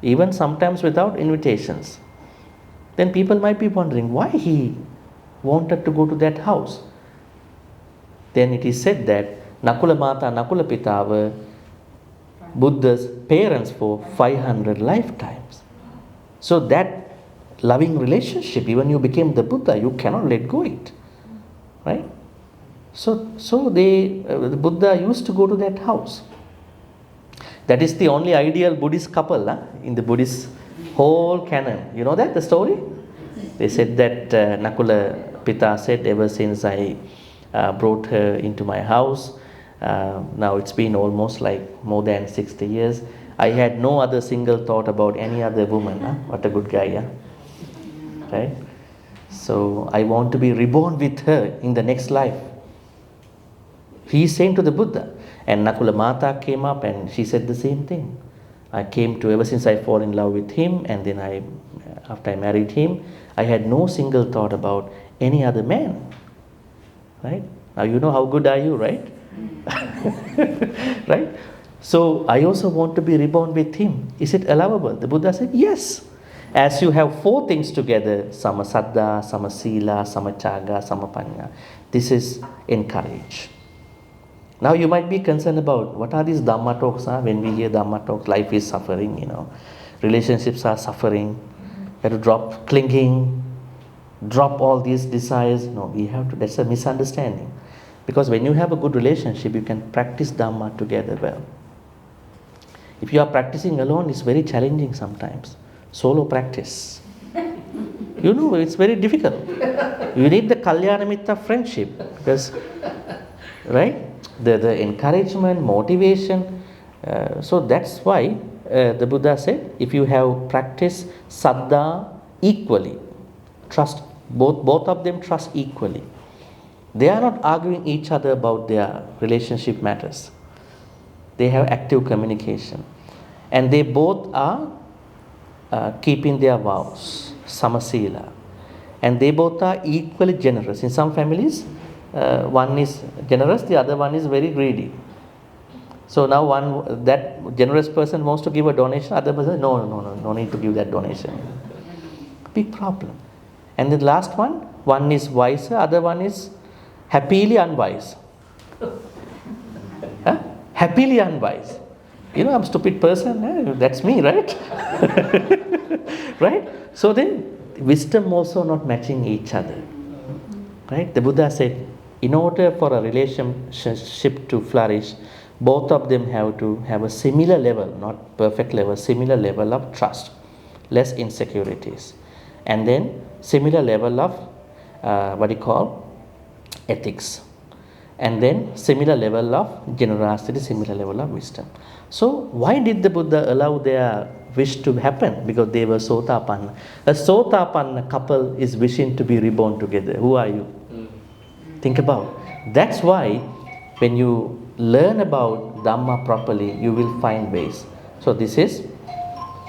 even sometimes without invitations. Then people might be wondering why he wanted to go to that house. then it is said that Nakula Mata, Nakula Pita were Buddha's parents for 500 lifetimes. So that loving relationship, even you became the Buddha, you cannot let go it. Right? So the Buddha used to go to that house. That is the only ideal Buddhist couple in the Buddhist whole canon. You know that, the story? They said that Nakula Pita said, ever since I brought her into my house, now it's been almost like more than 60 years, I had no other single thought about any other woman. What a good guy, right? So I want to be reborn with her in the next life. He is saying to the Buddha. And Nakula Mata came up and she said the same thing. I came to, ever since I fall in love with him, and then after I married him, I had no single thought about any other man. Right? Now you know how good are you, right? Right? So I also want to be reborn with him. Is it allowable? The Buddha said, yes. As you have 4 things together, sama saddha, sama sīla, sama caga, sama paññā, this is encouraged. Now you might be concerned about what are these Dhamma talks. When we hear Dhamma talks, life is suffering, relationships are suffering. You have to drop clinging, drop all these desires. No, we have to. That's a misunderstanding. Because when you have a good relationship, you can practice Dhamma together well. If you are practicing alone, it's very challenging sometimes. Solo practice. It's very difficult. You need the Kalyana Mitta friendship. Because, right? The encouragement, motivation. So that's why the Buddha said, if you have practiced saddha equally, trust, both of them trust equally. They are not arguing each other about their relationship matters. They have active communication. And they both are keeping their vows, sama sīla. And they both are equally generous. In some families, one is generous, the other one is very greedy. So now that generous person wants to give a donation, other person, no need to give that donation. Big problem. And the last one is wiser, other one is happily unwise. Happily unwise. I'm a stupid person, that's me, right? Right? So then, wisdom also not matching each other. Right? The Buddha said, in order for a relationship to flourish, both of them have to have a similar level, not perfect level, similar level of trust, less insecurities. And then similar level of, ethics. And then similar level of generosity, similar level of wisdom. So why did the Buddha allow their wish to happen? Because they were sotapanna. A sotapanna couple is wishing to be reborn together. Who are you? Think about. That's why when you learn about Dhamma properly, you will find ways. So this is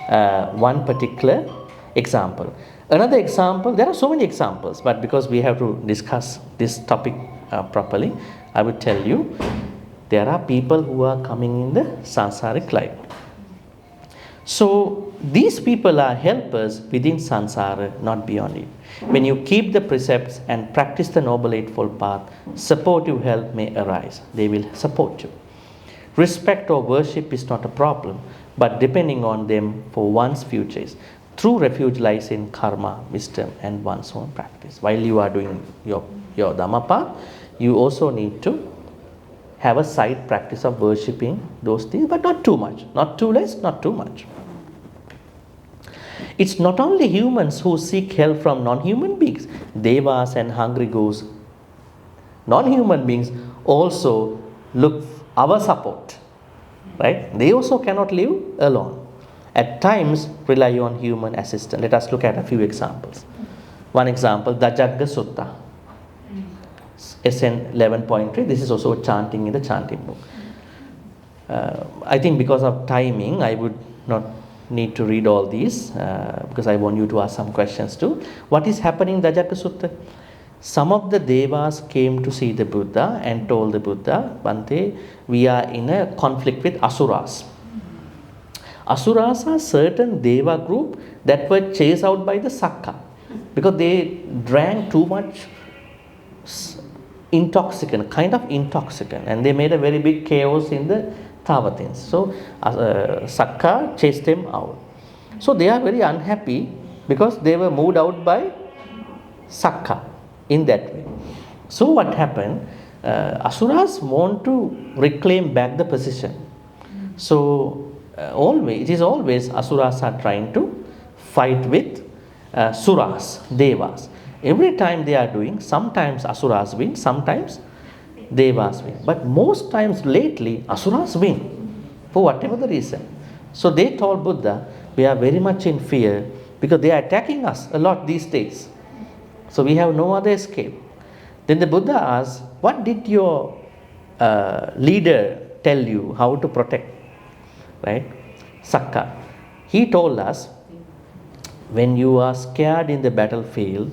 one particular example. Another example, there are so many examples, but because we have to discuss this topic properly, I will tell you, there are people who are coming in the sansaric life. So these people are helpers within samsara, not beyond it. When you keep the precepts and practice the Noble Eightfold Path, supportive help may arise. They will support you. Respect or worship is not a problem, but depending on them for one's future. True refuge lies in karma, wisdom, and one's own practice. While you are doing your Dhamma path, you also need to have a side practice of worshipping those things, but not too much. Not too less, not too much. It's not only humans who seek help from non-human beings. Devas and hungry ghosts, non-human beings also look our support. Right? They also cannot live alone. At times rely on human assistance. Let us look at a few examples. One example, Dajjagga Sutta. SN 11.3. This is also chanting in the chanting book. I think because of timing, I would not need to read all these because I want you to ask some questions too. What is happening in Dajjagga Sutta? Some of the devas came to see the Buddha and told the Buddha, Bhante, we are in a conflict with asuras. Asuras are certain deva group that were chased out by the Sakka because they drank too much intoxicant, kind of intoxicant, and they made a very big chaos in the Tavatins. So Sakka chased them out. So they are very unhappy because they were moved out by Sakka in that way. So what happened? Asuras want to reclaim back the position. So it is always Asuras are trying to fight with Suras, Devas. Every time they are doing, sometimes Asuras win, sometimes Devas win. But most times lately, Asuras win for whatever the reason. So they told Buddha, we are very much in fear because they are attacking us a lot these days. So we have no other escape. Then the Buddha asked, what did your leader tell you how to protect? Right? Sakka. He told us, when you are scared in the battlefield,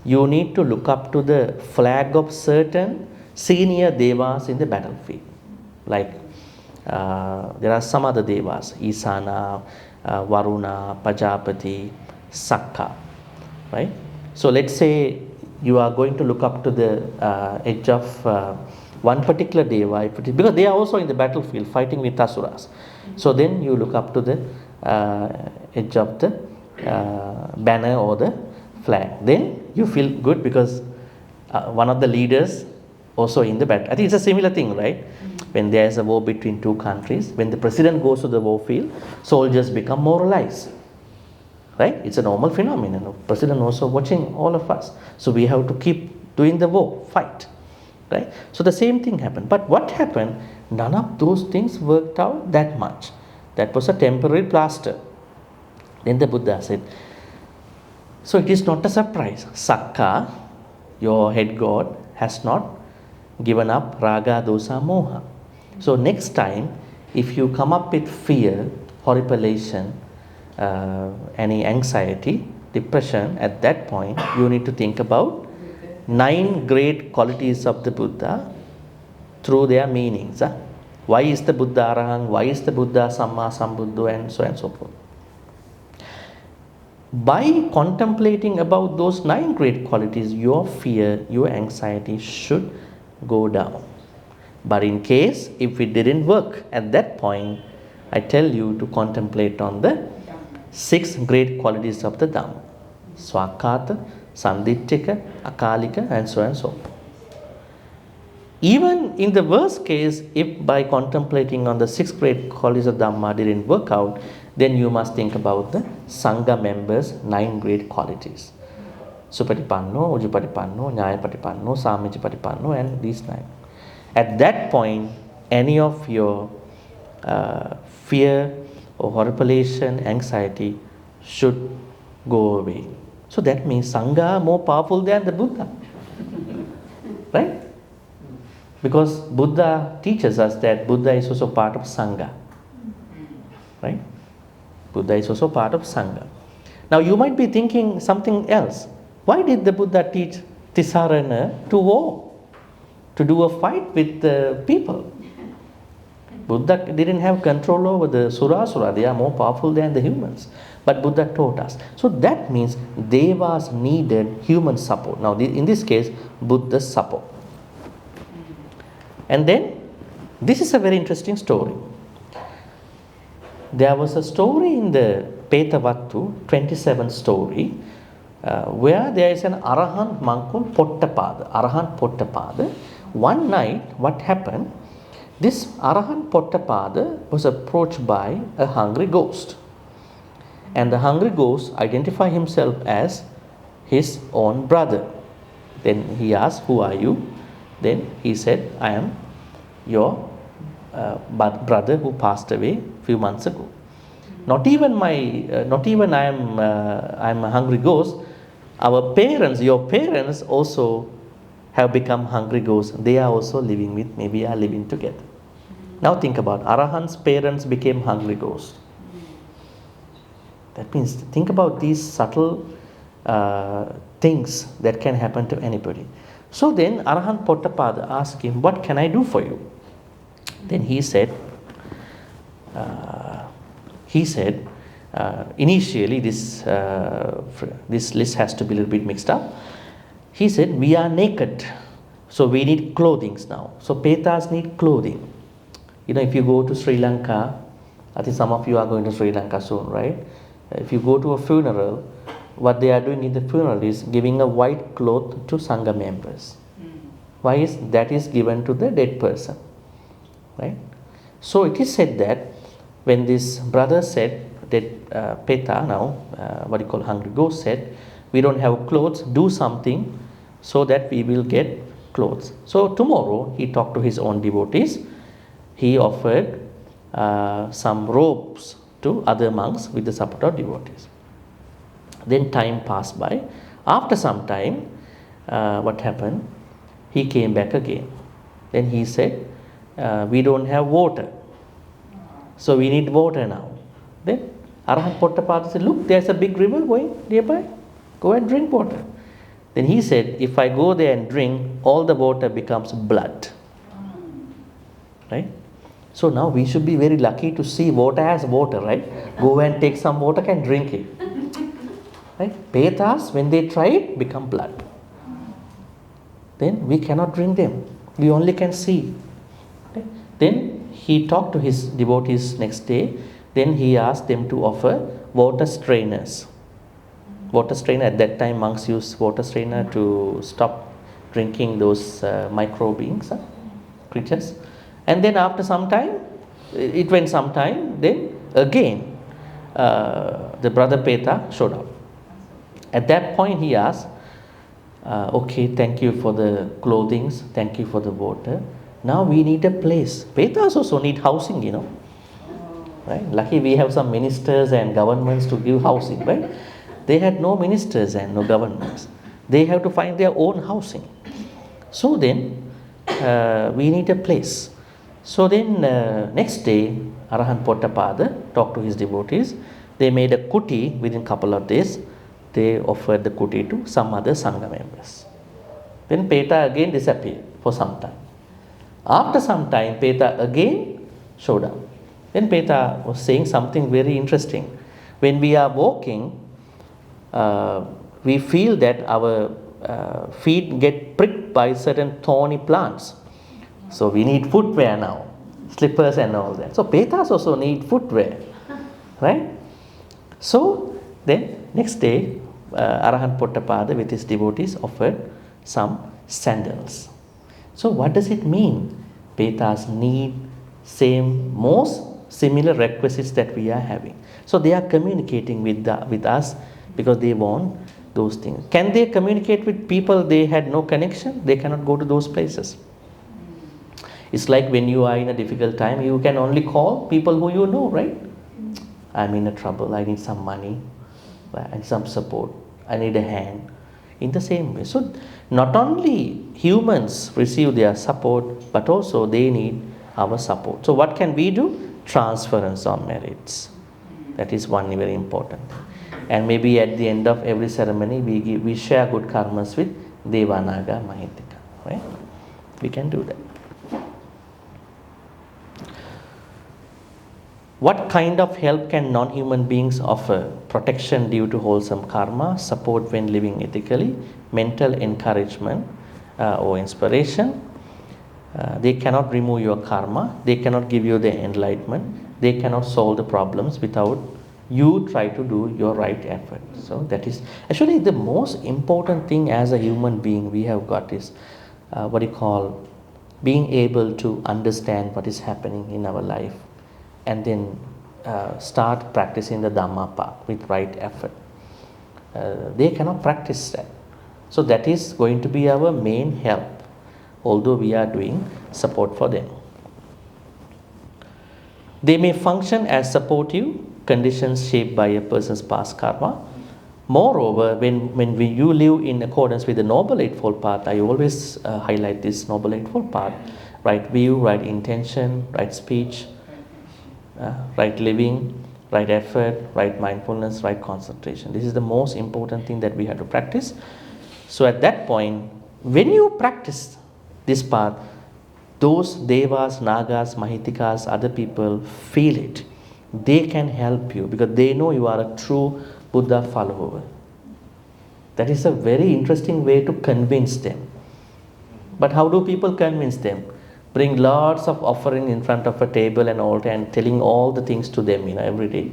you need to look up to the flag of certain senior devas in the battlefield. Like there are some other devas, Isana, Varuna, Pajapati, Sakka. Right? So let's say you are going to look up to the edge of one particular deva, because they are also in the battlefield fighting with Asuras. So then you look up to the edge of the banner or the flag. Then you feel good because one of the leaders also in the battle. I think it's a similar thing, right? When there is a war between two countries, when the president goes to the war field, soldiers become moralized. Right? It's a normal phenomenon. The president also watching all of us. So we have to keep doing the war, fight. Right? So the same thing happened. But what happened? None of those things worked out that much. That was a temporary plaster. Then the Buddha said, so it is not a surprise. Sakka, your head god, has not given up raga, dosa, moha. So next time, if you come up with fear, horripilation, any anxiety, depression, at that point, you need to think about 9 great qualities of the Buddha through their meanings. Why is the Buddha Arahant? Why is the Buddha Samma Sambuddho? And so on and so forth. By contemplating about those 9 great qualities, your fear, your anxiety should go down. But in case if it didn't work at that point, I tell you to contemplate on the 6 great qualities of the Dhamma. Swakata, Sandittika, Akalika, and so on and so forth. Even in the worst case, if by contemplating on the 6 great qualities of Dhamma didn't work out, then you must think about the Sangha members' 9 great qualities. Supatipanno, Ujupatipanno, Nyayapatipanno, Samijapatipanno, and these 9. At that point, any of your fear or horripilation, anxiety should go away. So that means Sangha are more powerful than the Buddha. Right? Because Buddha teaches us that Buddha is also part of Sangha. Right? Buddha is also part of Sangha. Now you might be thinking something else. Why did the Buddha teach Tisarana to war? To do a fight with the people? Buddha didn't have control over the Surasura. They are more powerful than the humans. But Buddha taught us. So that means Devas needed human support. Now in this case, Buddha's support. And then, this is a very interesting story. There was a story in the Petavattu, 27th story, where there is an Arahant monk called Pottapada. Arahant Pottapada. One night, what happened? This Arahant Pottapada was approached by a hungry ghost. And the hungry ghost identified himself as his own brother. Then he asked, who are you? Then he said, I am your brother who passed away a few months ago. Not even I am a hungry ghost. Our parents, your parents also have become hungry ghosts. They are also living with me. We are living together. Now think about Arahant's parents became hungry ghosts. That means think about these subtle things that can happen to anybody. So then Arahant Pottapada asked him, what can I do for you? Then he said, initially this list has to be a little bit mixed up. He said, we are naked. So we need clothing now. So Petas need clothing. If you go to Sri Lanka, I think some of you are going to Sri Lanka soon, right? If you go to a funeral, what they are doing in the funeral is giving a white cloth to Sangha members. Why is that is given to the dead person, right? So it is said that when this brother said, that Peta now, hungry ghost said, we don't have clothes, do something so that we will get clothes. So tomorrow he talked to his own devotees. He offered some robes to other monks with the support of devotees. Then time passed by. After some time, what happened? He came back again. Then he said, we don't have water. So we need water now. Then Arahant Pottapada said, look, there's a big river going nearby. Go and drink water. Then he said, if I go there and drink, all the water becomes blood. Right? So now we should be very lucky to see water as water, right? Go and take some water and drink it. Right? Petas, when they try it, become blood. Then we cannot drink them. We only can see. Okay? Then he talked to his devotees next day. Then he asked them to offer water strainers. Water strainer, at that time monks used water strainer to stop drinking those micro beings, creatures. And then after some time, it went some time, then again the brother Peta showed up. At that point he asked, okay, thank you for the clothing, thank you for the water. Now we need a place. Petas also need housing, right? Lucky we have some ministers and governments to give housing, right? They had no ministers and no governments. They have to find their own housing. So then we need a place. So then next day, Arahant Pottapada talked to his devotees. They made a kuti within a couple of days. They offered the kuti to some other Sangha members. Then Peta again disappeared for some time. After some time, Peta again showed up. Then Peta was saying something very interesting. When we are walking, we feel that our feet get pricked by certain thorny plants. So we need footwear now, slippers and all that. So Petas also need footwear, right? So then next day, Arahant Pottapada with his devotees offered some sandals. So what does it mean? Petas need most similar requisites that we are having. So they are communicating with us because they want those things. Can they communicate with people they had no connection? They cannot go to those places. It's like when you are in a difficult time, you can only call people who you know, right? I'm in a trouble, I need some money, and some support, I need a hand. In the same way. So not only humans receive their support, but also they need our support. So what can we do? Transference of merits. That is one very important thing. And maybe at the end of every ceremony, we share good karmas with Deva, Naga, Mahitika. Right? We can do that. What kind of help can non-human beings offer? Protection due to wholesome karma, support when living ethically, mental encouragement or inspiration. They cannot remove your karma. They cannot give you the enlightenment. They cannot solve the problems without you try to do your right effort. So that is actually the most important thing as a human being we have got is being able to understand what is happening in our life and then start practicing the Dhamma path with right effort. They cannot practice that. So that is going to be our main help, although we are doing support for them. They may function as supportive conditions shaped by a person's past karma. Moreover, when you live in accordance with the Noble Eightfold Path, I always highlight this Noble Eightfold Path, right view, right intention, right speech, right living, right effort, right mindfulness, right concentration. This is the most important thing that we have to practice. So at that point, when you practice this path, those devas, nagas, mahitikas, other people feel it. They can help you because they know you are a true Buddha follower. That is a very interesting way to convince them. But how do people convince them? Bring lots of offering in front of a table and altar and telling all the things to them, every day.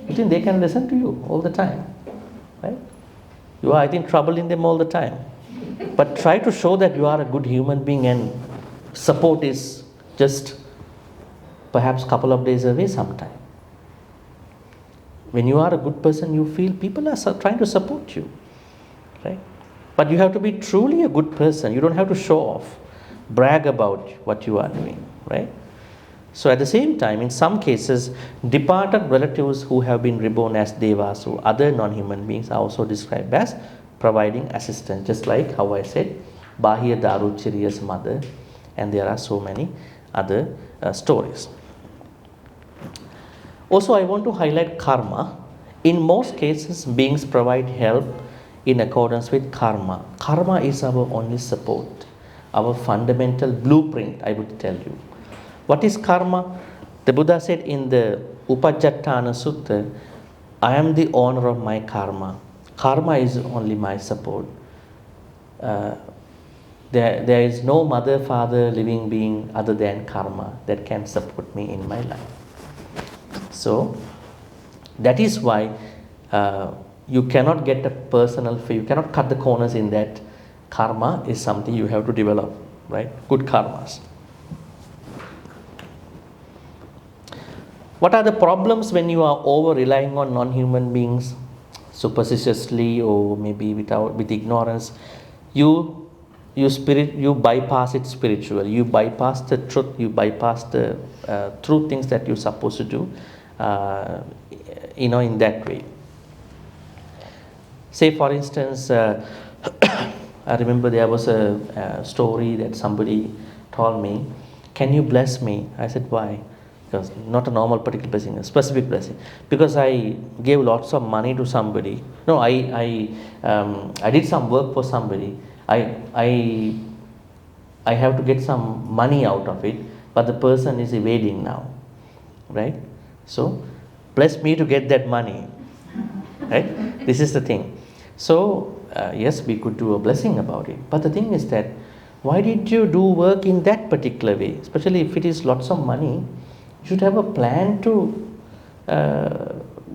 You think they can listen to you all the time, right? You are, I think, troubling them all the time. But try to show that you are a good human being, and support is just perhaps a couple of days away sometime. When you are a good person, you feel people are trying to support you, right? But you have to be truly a good person. You don't have to show off, brag about what you are doing, right? So at the same time, in some cases, departed relatives who have been reborn as devas or other non-human beings are also described as providing assistance, just like how I said, Bahya Daruchirya's mother, and there are so many other stories. Also, I want to highlight karma. In most cases, beings provide help in accordance with karma. Karma is our only support, our fundamental blueprint, I would tell you. What is karma? The Buddha said in the Upajjhattana Sutta, I am the owner of my karma. Karma is only my support. There is no mother, father, living being other than karma that can support me in my life. So, that is why you cannot get a personal feel, you cannot cut the corners in that. Karma is something you have to develop, right? Good karmas. What are the problems when you are over relying on non-human beings superstitiously or maybe with ignorance? You bypass it spiritually. You bypass the truth. You bypass the true things that you're supposed to do. In that way. Say, for instance, I remember there was a story that somebody told me, can you bless me? I said, why? Because not a normal particular blessing, a specific blessing. Because I gave lots of money to somebody. No, I did some work for somebody. I have to get some money out of it, but the person is evading now, right? So, bless me to get that money, right? This is the thing. So, yes, we could do a blessing about it. But the thing is that, why did you do work in that particular way? Especially if it is lots of money, you should have a plan to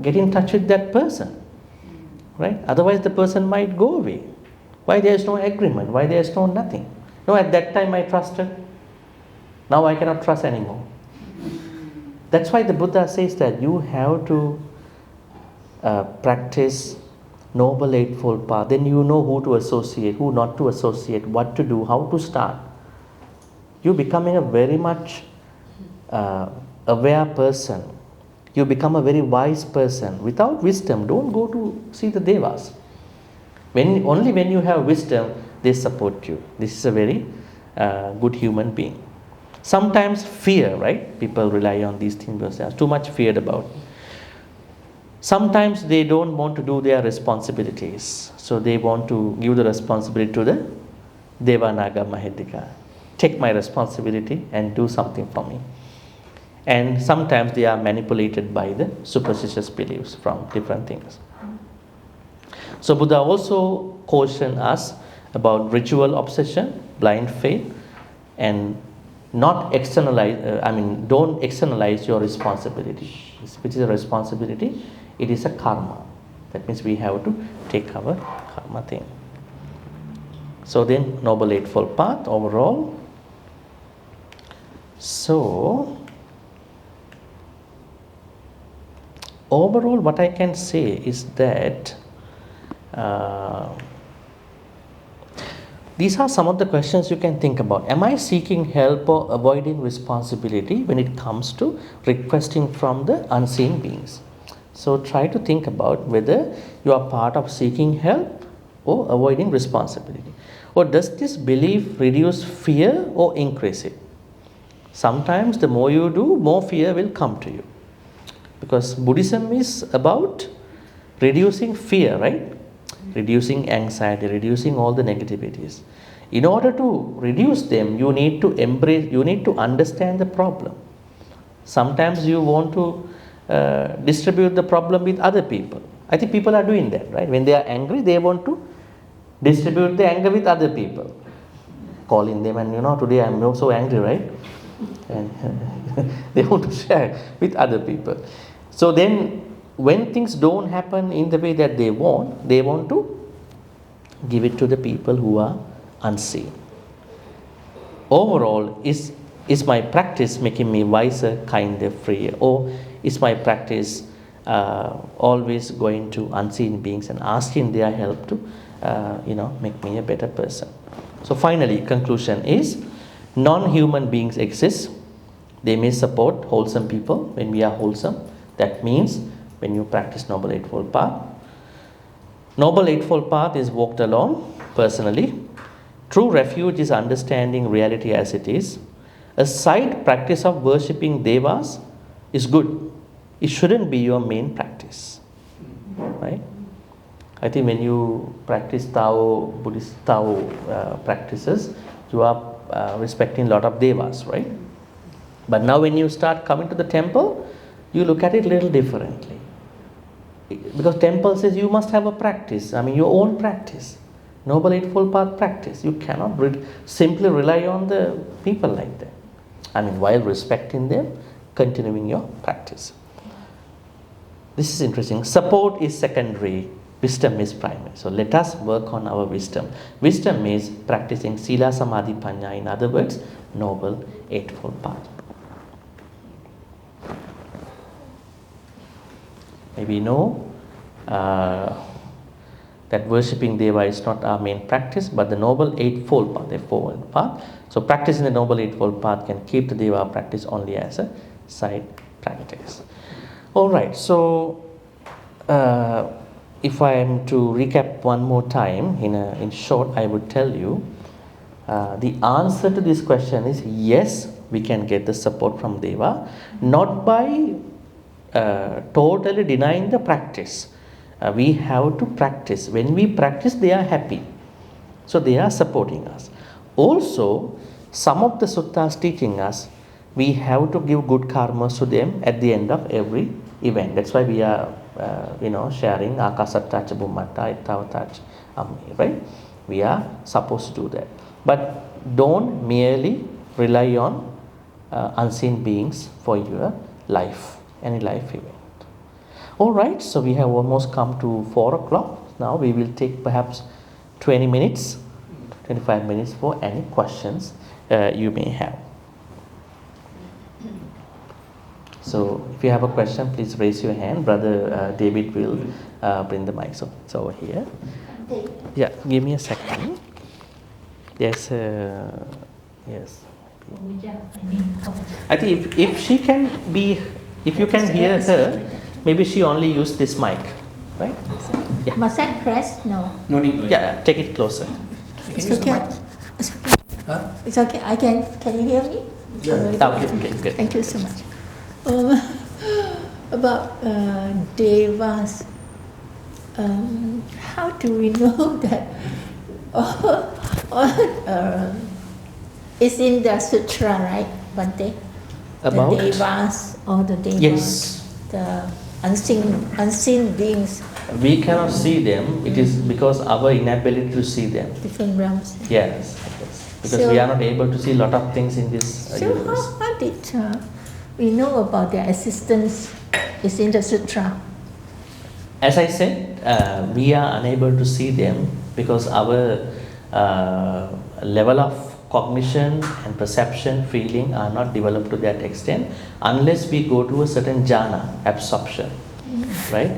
get in touch with that person, right? Otherwise, the person might go away. Why there is no agreement? Why there is no nothing? No, at that time I trusted. Now I cannot trust anymore. That's why the Buddha says that you have to practice Noble Eightfold Path. Then you know who to associate, who not to associate, what to do, how to start. You're becoming a very much aware person. You become a very wise person. Without wisdom, don't go to see the devas. Only when you have wisdom, they support you. This is a very good human being. Sometimes fear, right? People rely on these things because they are too much feared about. Sometimes they don't want to do their responsibilities. So they want to give the responsibility to the Deva Naga Mahedika. Take my responsibility and do something for me. And sometimes they are manipulated by the superstitious beliefs from different things. So Buddha also cautioned us about ritual obsession, blind faith, and not externalize, don't externalize your responsibility. Which is a responsibility, it is a karma. That means we have to take our karma thing. So then, Noble Eightfold Path overall. So, overall what I can say is that these are some of the questions you can think about. Am I seeking help or avoiding responsibility when it comes to requesting from the unseen beings? So try to think about whether you are part of seeking help or avoiding responsibility. Or does this belief reduce fear or increase it? Sometimes the more you do, more fear will come to you. Because Buddhism is about reducing fear, right? Reducing anxiety, reducing all the negativities. In order to reduce them, you need to understand the problem. Sometimes you want to distribute the problem with other people. I think people are doing that, right? When they are angry, they want to distribute the anger with other people. calling them, and today I'm so angry, right? And they want to share with other people. So then when things don't happen in the way that they want to give it to the people who are unseen. Overall, is my practice making me wiser, kinder, freer? Or is my practice always going to unseen beings and asking their help to make me a better person? So finally, conclusion is, non-human beings exist. They may support wholesome people when we are wholesome. That means when you practice Noble Eightfold Path. Noble Eightfold Path is walked alone, personally. True refuge is understanding reality as it is. A side practice of worshipping devas is good. It shouldn't be your main practice, right? I think when you practice Buddhist Tao practices, you are respecting a lot of devas, right? But now when you start coming to the temple, you look at it a little differently. Because temple says you must have a practice, your own practice. Noble Eightfold Path practice. You cannot simply rely on the people like that. While respecting them, continuing your practice. This is interesting. Support is secondary, wisdom is primary. So let us work on our wisdom. Wisdom is practicing sīla, samadhi, paññā. In other words, Noble Eightfold Path. Maybe that worshipping deva is not our main practice, but the Noble Eightfold Path, the Fourfold Path. So practicing the Noble Eightfold Path can keep the deva practice only as a side practice. Alright, so if I am to recap one more time, in short, I would tell you the answer to this question is yes, we can get the support from deva, not by totally denying the practice. We have to practice. When we practice, they are happy. So they are supporting us. Also, some of the suttas teaching us, we have to give good karmas to them at the end of every event. That's why we are, sharing akasattacha bhummatta, ittavatacha ammi, right? We are supposed to do that. But don't merely rely on unseen beings for your life, any life event. Alright, so we have almost come to 4 o'clock. Now we will take perhaps 20 minutes, 25 minutes for any questions you may have. So if you have a question, please raise your hand. Brother David will bring the mic. So it's over here. Yeah, give me a second. Yes, yes. I think if she can be, if you can hear her, maybe she only used this mic, right? Yeah. Must I press? No. No need. Yeah, take it closer. It's okay. It's okay. Huh? It's okay. Can you hear me? Yeah. Okay, good. Thank you so much. About devas, how do we know that it's in the sutra, right, Bhante? About? The devas or the devas? Yes. The unseen beings. We cannot see them. It is because our inability to see them. Different realms. Yes. Because we are not able to see a lot of things in this universe. So how did we know about their existence? Is in the sutra. As I said, we are unable to see them because our level of cognition and perception, feeling are not developed to that extent unless we go to a certain jhana, absorption, right?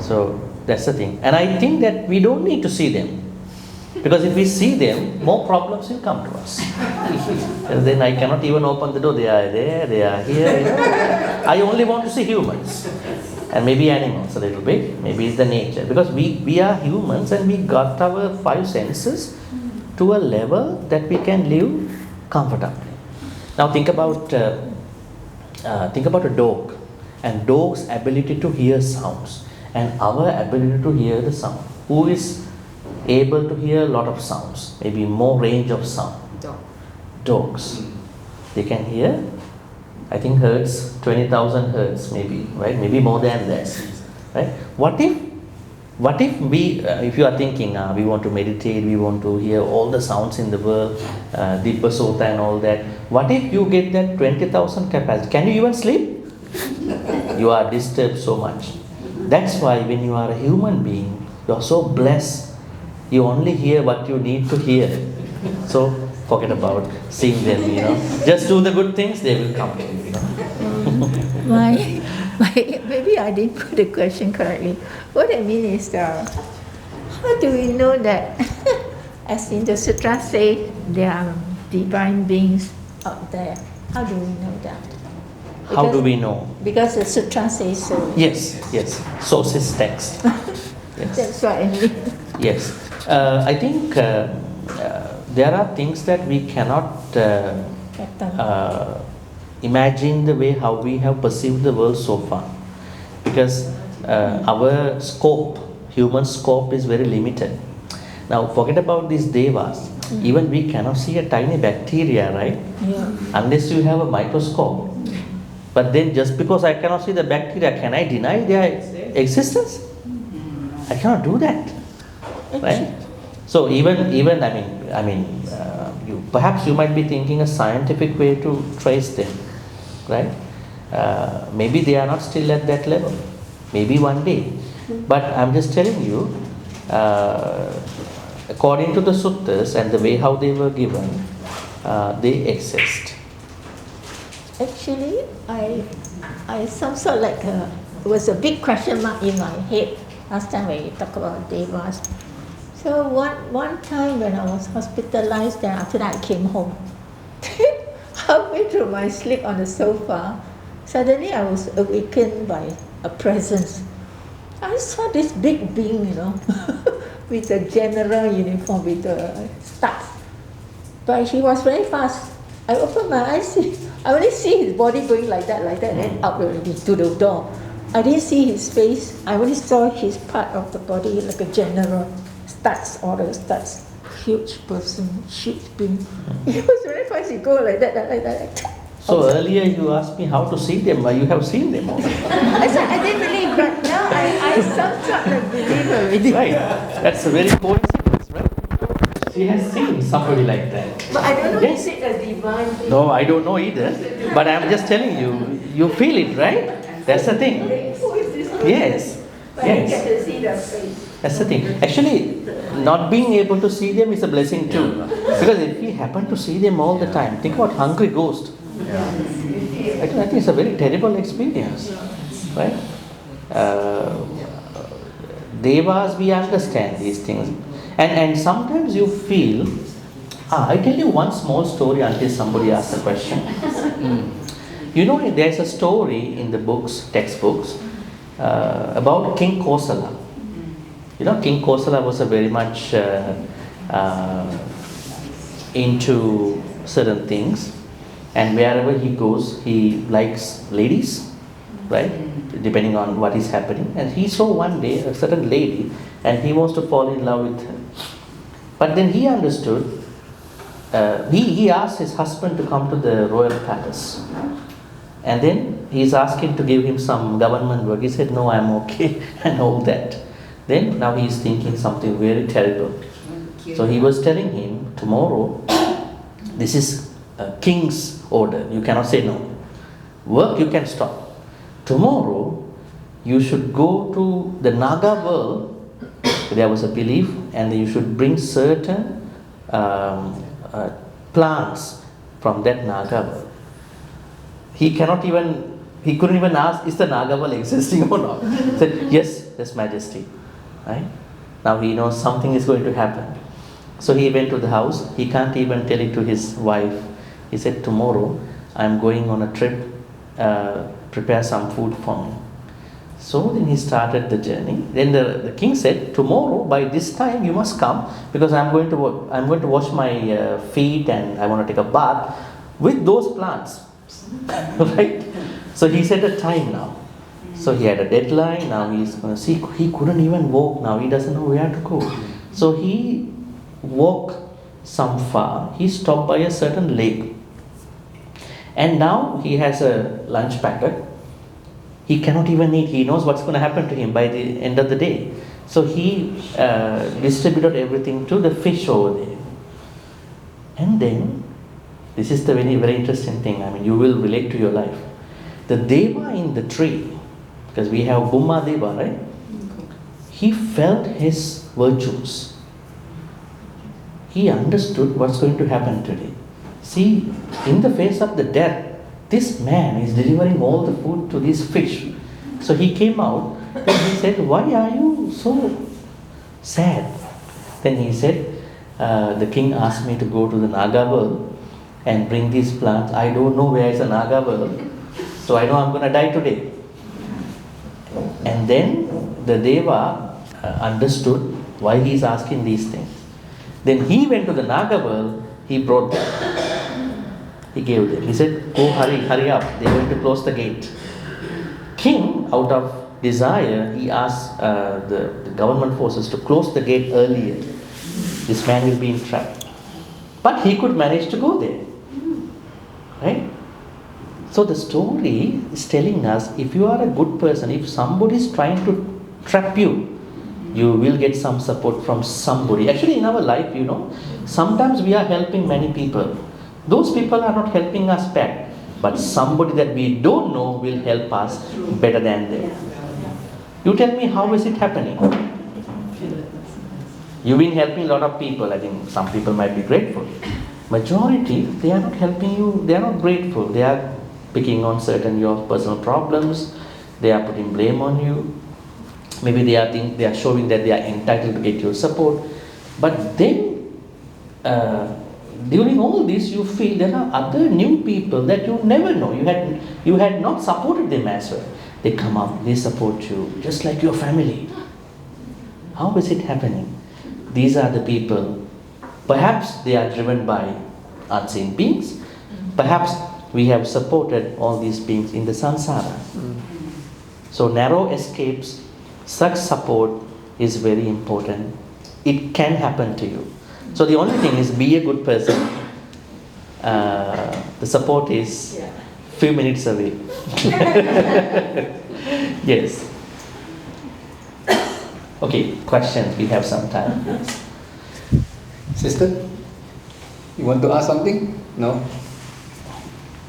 So that's the thing. And I think that we don't need to see them, because if we see them, more problems will come to us. And then I cannot even open the door. They are there, they are here. I only want to see humans and maybe animals a little bit. Maybe it's the nature, because we are humans and we got our 5 senses to a level that we can live comfortably. Now think about a dog, and dog's ability to hear sounds and our ability to hear the sound. Who is able to hear a lot of sounds, maybe more range of sound? Dogs. They can hear, I think, hertz, 20,000 hertz maybe, right? Maybe more than that, right? What if What if we, if you are thinking, we want to meditate, we want to hear all the sounds in the world, Deepa Sota and all that. What if you get that 20,000 capacity? Can you even sleep? You are disturbed so much. That's why when you are a human being, you are so blessed. You only hear what you need to hear. So forget about seeing them, you know. Just do the good things, they will come to you, you know. Maybe I didn't put the question correctly. What I mean is, how do we know that, as in the sutra say, there are divine beings out there? How do we know that? How do we know? Because the sutra says so. Yes, yes. Sources text. Yes. That's what I mean. Yes. I think there are things that we cannot imagine the way how we have perceived the world so far. Because our scope, human scope is very limited. Now forget about these devas. Even we cannot see a tiny bacteria, right? Yeah. Unless you have a microscope. But then just because I cannot see the bacteria, can I deny their existence? I cannot do that, right? So even perhaps you might be thinking a scientific way to trace them, right? Maybe they are not still at that level. Maybe one day. But I'm just telling you, according to the suttas and the way how they were given, they exist. Actually, I some sort like it was a big question mark in my head last time when you talk about devas. So one time when I was hospitalized, then after that I came home. Halfway through my sleep on the sofa, suddenly I was awakened by a presence. I saw this big being, you know, with a general uniform, with the studs. But he was very fast. I opened my eyes, I only see his body going like that, and up already to the door. I didn't see his face, I only saw his part of the body like a general. Studs, all the studs. Huge person, huge being. He was very fast, he go like that. So earlier you asked me how to see them, but you have seen them all. I said I didn't believe, but now I some sort of believe already. Right, that's a very coincidence, right? She has seen somebody like that. But I don't know, Yes. is it a divine thing? No, I don't know either. But I'm just telling you, you feel it, right? That's the thing. Who is this person? Yes. But I Yes. get to see their face. That's the thing. Actually, not being able to see them is a blessing too. Because if we happen to see them all the time, think about hungry ghost. I think it's a very terrible experience, right? Devas, we understand these things. And sometimes you feel, I tell you one small story until somebody asks a question. You know, there's a story in the books, textbooks, about King Kosala. You know, King Kosala was a very much into certain things, and wherever he goes, he likes ladies, right? Depending on what is happening. And he saw one day a certain lady, and he wants to fall in love with her. But then he understood. He asked his husband to come to the royal palace, and then he's asking to give him some government work. He said, "No, I'm okay," and all that. Then now he's thinking something very terrible. So he was telling him, tomorrow, this is a king's order. You cannot say no. Work you can stop. Tomorrow, you should go to the Naga world. There was a belief, and you should bring certain plants from that Naga world. He couldn't even ask, is the Naga world existing or not? He said, yes, His Majesty. Right? Now he knows something is going to happen. So he went to the house. He can't even tell it to his wife. He said, tomorrow I'm going on a trip, prepare some food for me. So then he started the journey. Then the king said, tomorrow by this time you must come, because I'm going to wash my feet and I want to take a bath with those plants. Right? So he set a time now. So he had a deadline. Now he's going to see. He couldn't even walk. Now he doesn't know where to go. So he walked some far. He stopped by a certain lake. And now he has a lunch packet. He cannot even eat. He knows what's going to happen to him by the end of the day. So he distributed everything to the fish over there. And then, this is the very, very interesting thing. I mean, you will relate to your life. The deva in the tree, because we have Bhuma Deva, right? He felt his virtues. He understood what's going to happen today. See, in the face of the death, this man is delivering all the food to these fish. So he came out and he said, "Why are you so sad?" Then he said, "The king asked me to go to the Naga world and bring these plants. I don't know where is the Naga world, so I know I'm going to die today." And then the Deva understood why he is asking these things. Then he went to the Naga world, he brought them. He gave them. He said, "Go, hurry up, they're going to close the gate." King, out of desire, he asked the government forces to close the gate earlier. This man will be entrapped. But he could manage to go there. Right? So the story is telling us, if you are a good person, if somebody is trying to trap you, you will get some support from somebody. Actually, in our life, sometimes we are helping many people. Those people are not helping us back. But somebody that we don't know will help us better than them. You tell me, how is it happening? You've been helping a lot of people. I think some people might be grateful. Majority, they are not helping you. They are not grateful. They are picking on certain your personal problems. They are putting blame on you. Maybe they are showing that they are entitled to get your support. But then, during all this, you feel there are other new people that you never know. You had not supported them as well. They come up, they support you, just like your family. How is it happening? These are the people. Perhaps they are driven by unseen beings. Perhaps we have supported all these beings in the samsara. So narrow escapes, such support is very important. It can happen to you. So the only thing is, be a good person. The support is few minutes away. Yes. Okay, questions. We have some time. Sister, you want to ask something? No?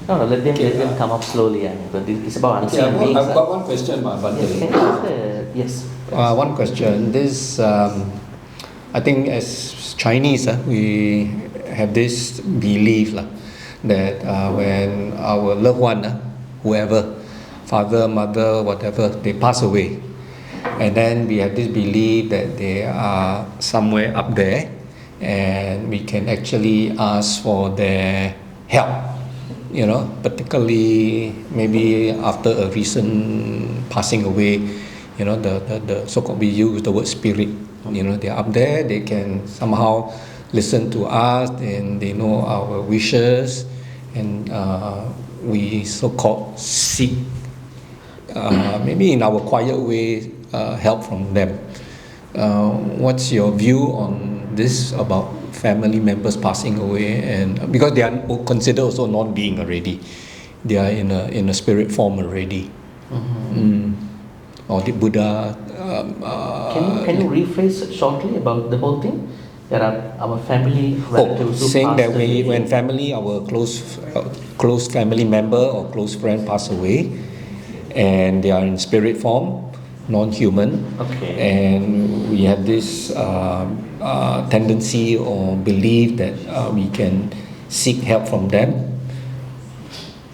No, let them come up slowly. But it's about unseen beings. I've got one question, Bhante. Yes. One question. This, I think as Chinese, we have this belief that when our loved one, whoever, father, mother, whatever, they pass away, and then we have this belief that they are somewhere up there, and we can actually ask for their help, particularly maybe after a recent passing away, the so-called, we use the word spirit. They're up there, they can somehow listen to us, and they know our wishes, and we so-called seek, maybe in our quiet way, help from them. What's your view on this about family members passing away, and because they are considered also non-being already, they are in a spirit form already. Or the Buddha. Can you rephrase shortly about the whole thing? There are our family relatives who saying that away. when family, our close family member or close friend pass away, and they are in spirit form, non-human, and we have this tendency or belief that we can seek help from them.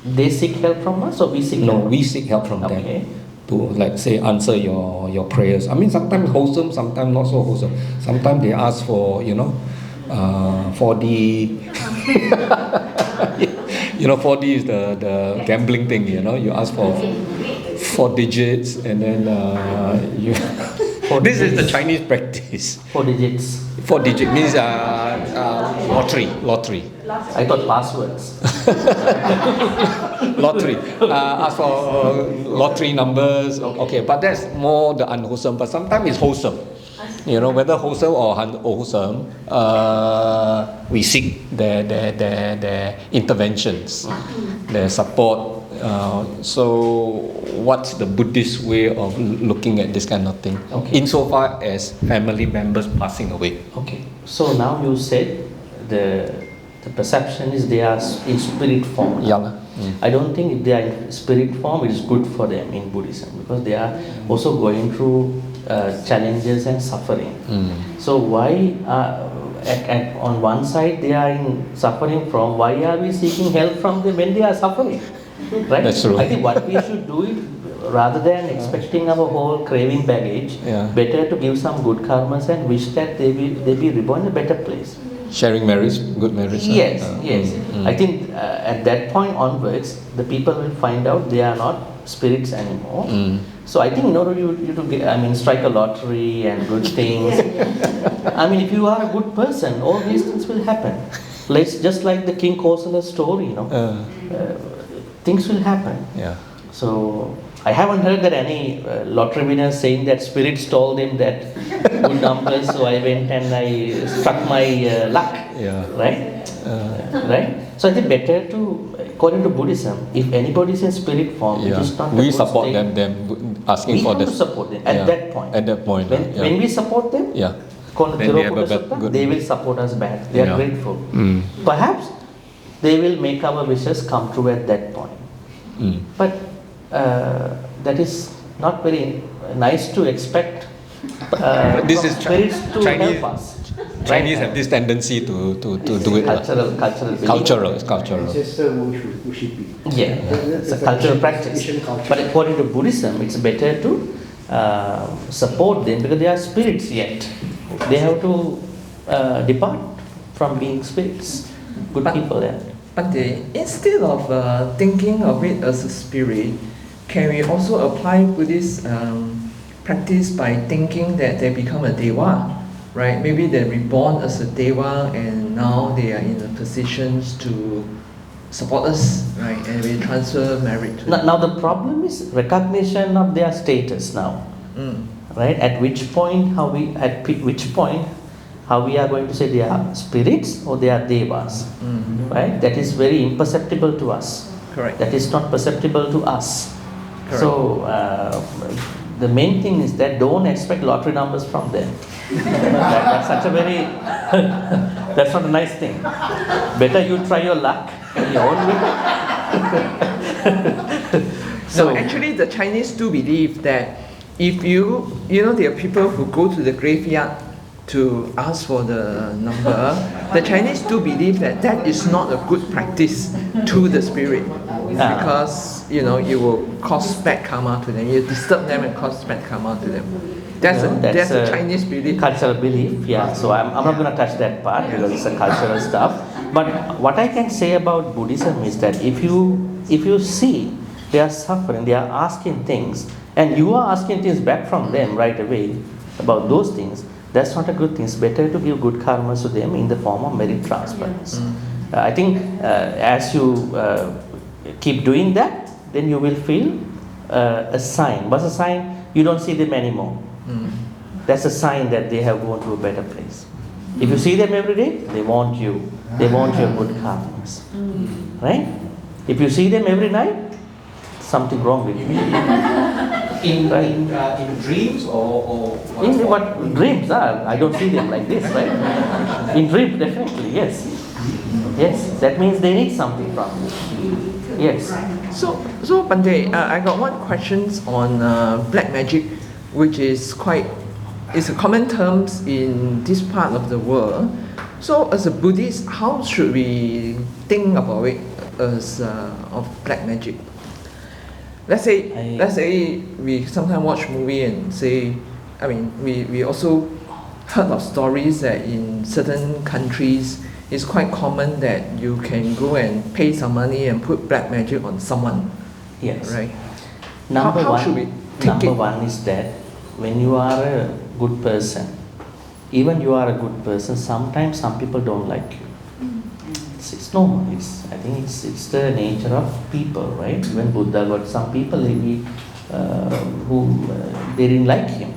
They seek help from us, or we seek help? No, we seek help from them to, like, say, answer your prayers. I mean, sometimes wholesome, sometimes not so wholesome. Sometimes they ask for 4D. 4D is the gambling thing. You ask for 4 digits, and then you. This is the Chinese practice. 4 digits. 4 digit means lottery. I thought passwords. Lottery. Ask for lottery numbers. Okay, but that's more the unwholesome. But sometimes it's wholesome. Whether wholesome or unwholesome, we seek their interventions, their support, So, what's the Buddhist way of looking at this kind of thing? Okay. Insofar as family members passing away. Okay. So now you said the perception is they are in spirit form. Yeah. lah. I don't think if they are in spirit form, it is good for them in Buddhism because they are also going through challenges and suffering. So why, on one side they are in suffering from, why are we seeking help from them when they are suffering? Right? That's true. I think what we should do is, rather than expecting our whole craving baggage, better to give some good karmas and wish that they be reborn in a better place. Sharing marriage, good marriage. Yes, yes. I think at that point onwards, the people will find out they are not spirits anymore. So I think in order you to get, strike a lottery and good things. If you are a good person, all these things will happen. Just like the King Kosala story, things will happen. Yeah. So I haven't heard that any lottery winner saying that spirits told him that good numbers, so I went and I struck my luck. Yeah. Right? Right? So I think better to, according to Buddhism, if anybody is in spirit form, it is not we support them asking we for have this. to support them at that point. At that point. When we support them, Then they have a good- they will support us back. They are grateful. Perhaps they will make our wishes come true at that point. But that is not very nice to expect This from is spirits to Chinese- help us. Chinese have this tendency to do it. Cultural belief. It's cultural. Ancestor worshipping. Yeah, it's a cultural practice. Asian culture. But according to Buddhism, it's better to support them because they are spirits yet. They have to depart from being spirits. Good But- people there. But instead of thinking of it as a spirit, can we also apply Buddhist practice by thinking that they become a deva, right? Maybe they're reborn as a deva and now they are in a position to support us, right? And we transfer merit to them. Now the problem is recognition of their status now, right? At which point how we are going to say they are spirits or they are devas, right? That is very imperceptible to us. Correct. That is not perceptible to us. Correct. So the main thing is that don't expect lottery numbers from them. That's such a very that's not a nice thing. Better you try your luck in your own way. So actually the Chinese do believe that if there are people who go to the graveyard to ask for the number, the Chinese do believe that that is not a good practice to the spirit because it will cause bad karma to them. You disturb them and cause bad karma to them. That's a Chinese belief. Cultural belief, yeah. So I'm not going to touch that part because it's a cultural stuff. But what I can say about Buddhism is that if you see they are suffering, they are asking things, and you are asking things back from them right away about those things, that's not a good thing. It's better to give good karma to them in the form of merit transference. I think as you keep doing that, then you will feel a sign. What's a sign? You don't see them anymore. That's a sign that they have gone to a better place. If you see them every day, they want you. They want your good karmas. Right? If you see them every night, something wrong with you. In dreams or In what dreams are? I don't see them like this, right? In dreams, definitely, yes. Yes, that means they need something from you. Yes. So Bhante, I got one question on black magic, which is it's a common term in this part of the world. So as a Buddhist, how should we think about it as of black magic? Let's say we sometimes watch movie and say, we also heard of stories that in certain countries it's quite common that you can go and pay some money and put black magic on someone. Yes. Right. Number How one, should we take number it? one is that when you are a good person, even you are a good person, sometimes some people don't like you. It's normal. I think it's the nature of people, right? When Buddha got some people who they didn't like him,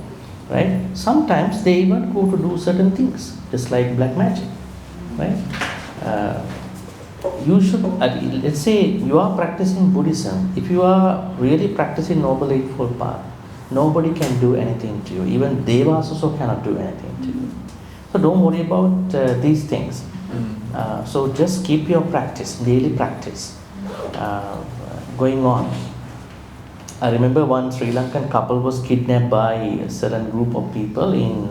right? Sometimes they even go to do certain things, just like black magic, right? you should, let's say you are practicing Buddhism. If you are really practicing Noble Eightfold Path, nobody can do anything to you. Even devas also cannot do anything to you. So don't worry about these things. So just keep your practice, daily practice, going on. I remember one Sri Lankan couple was kidnapped by a certain group of people in,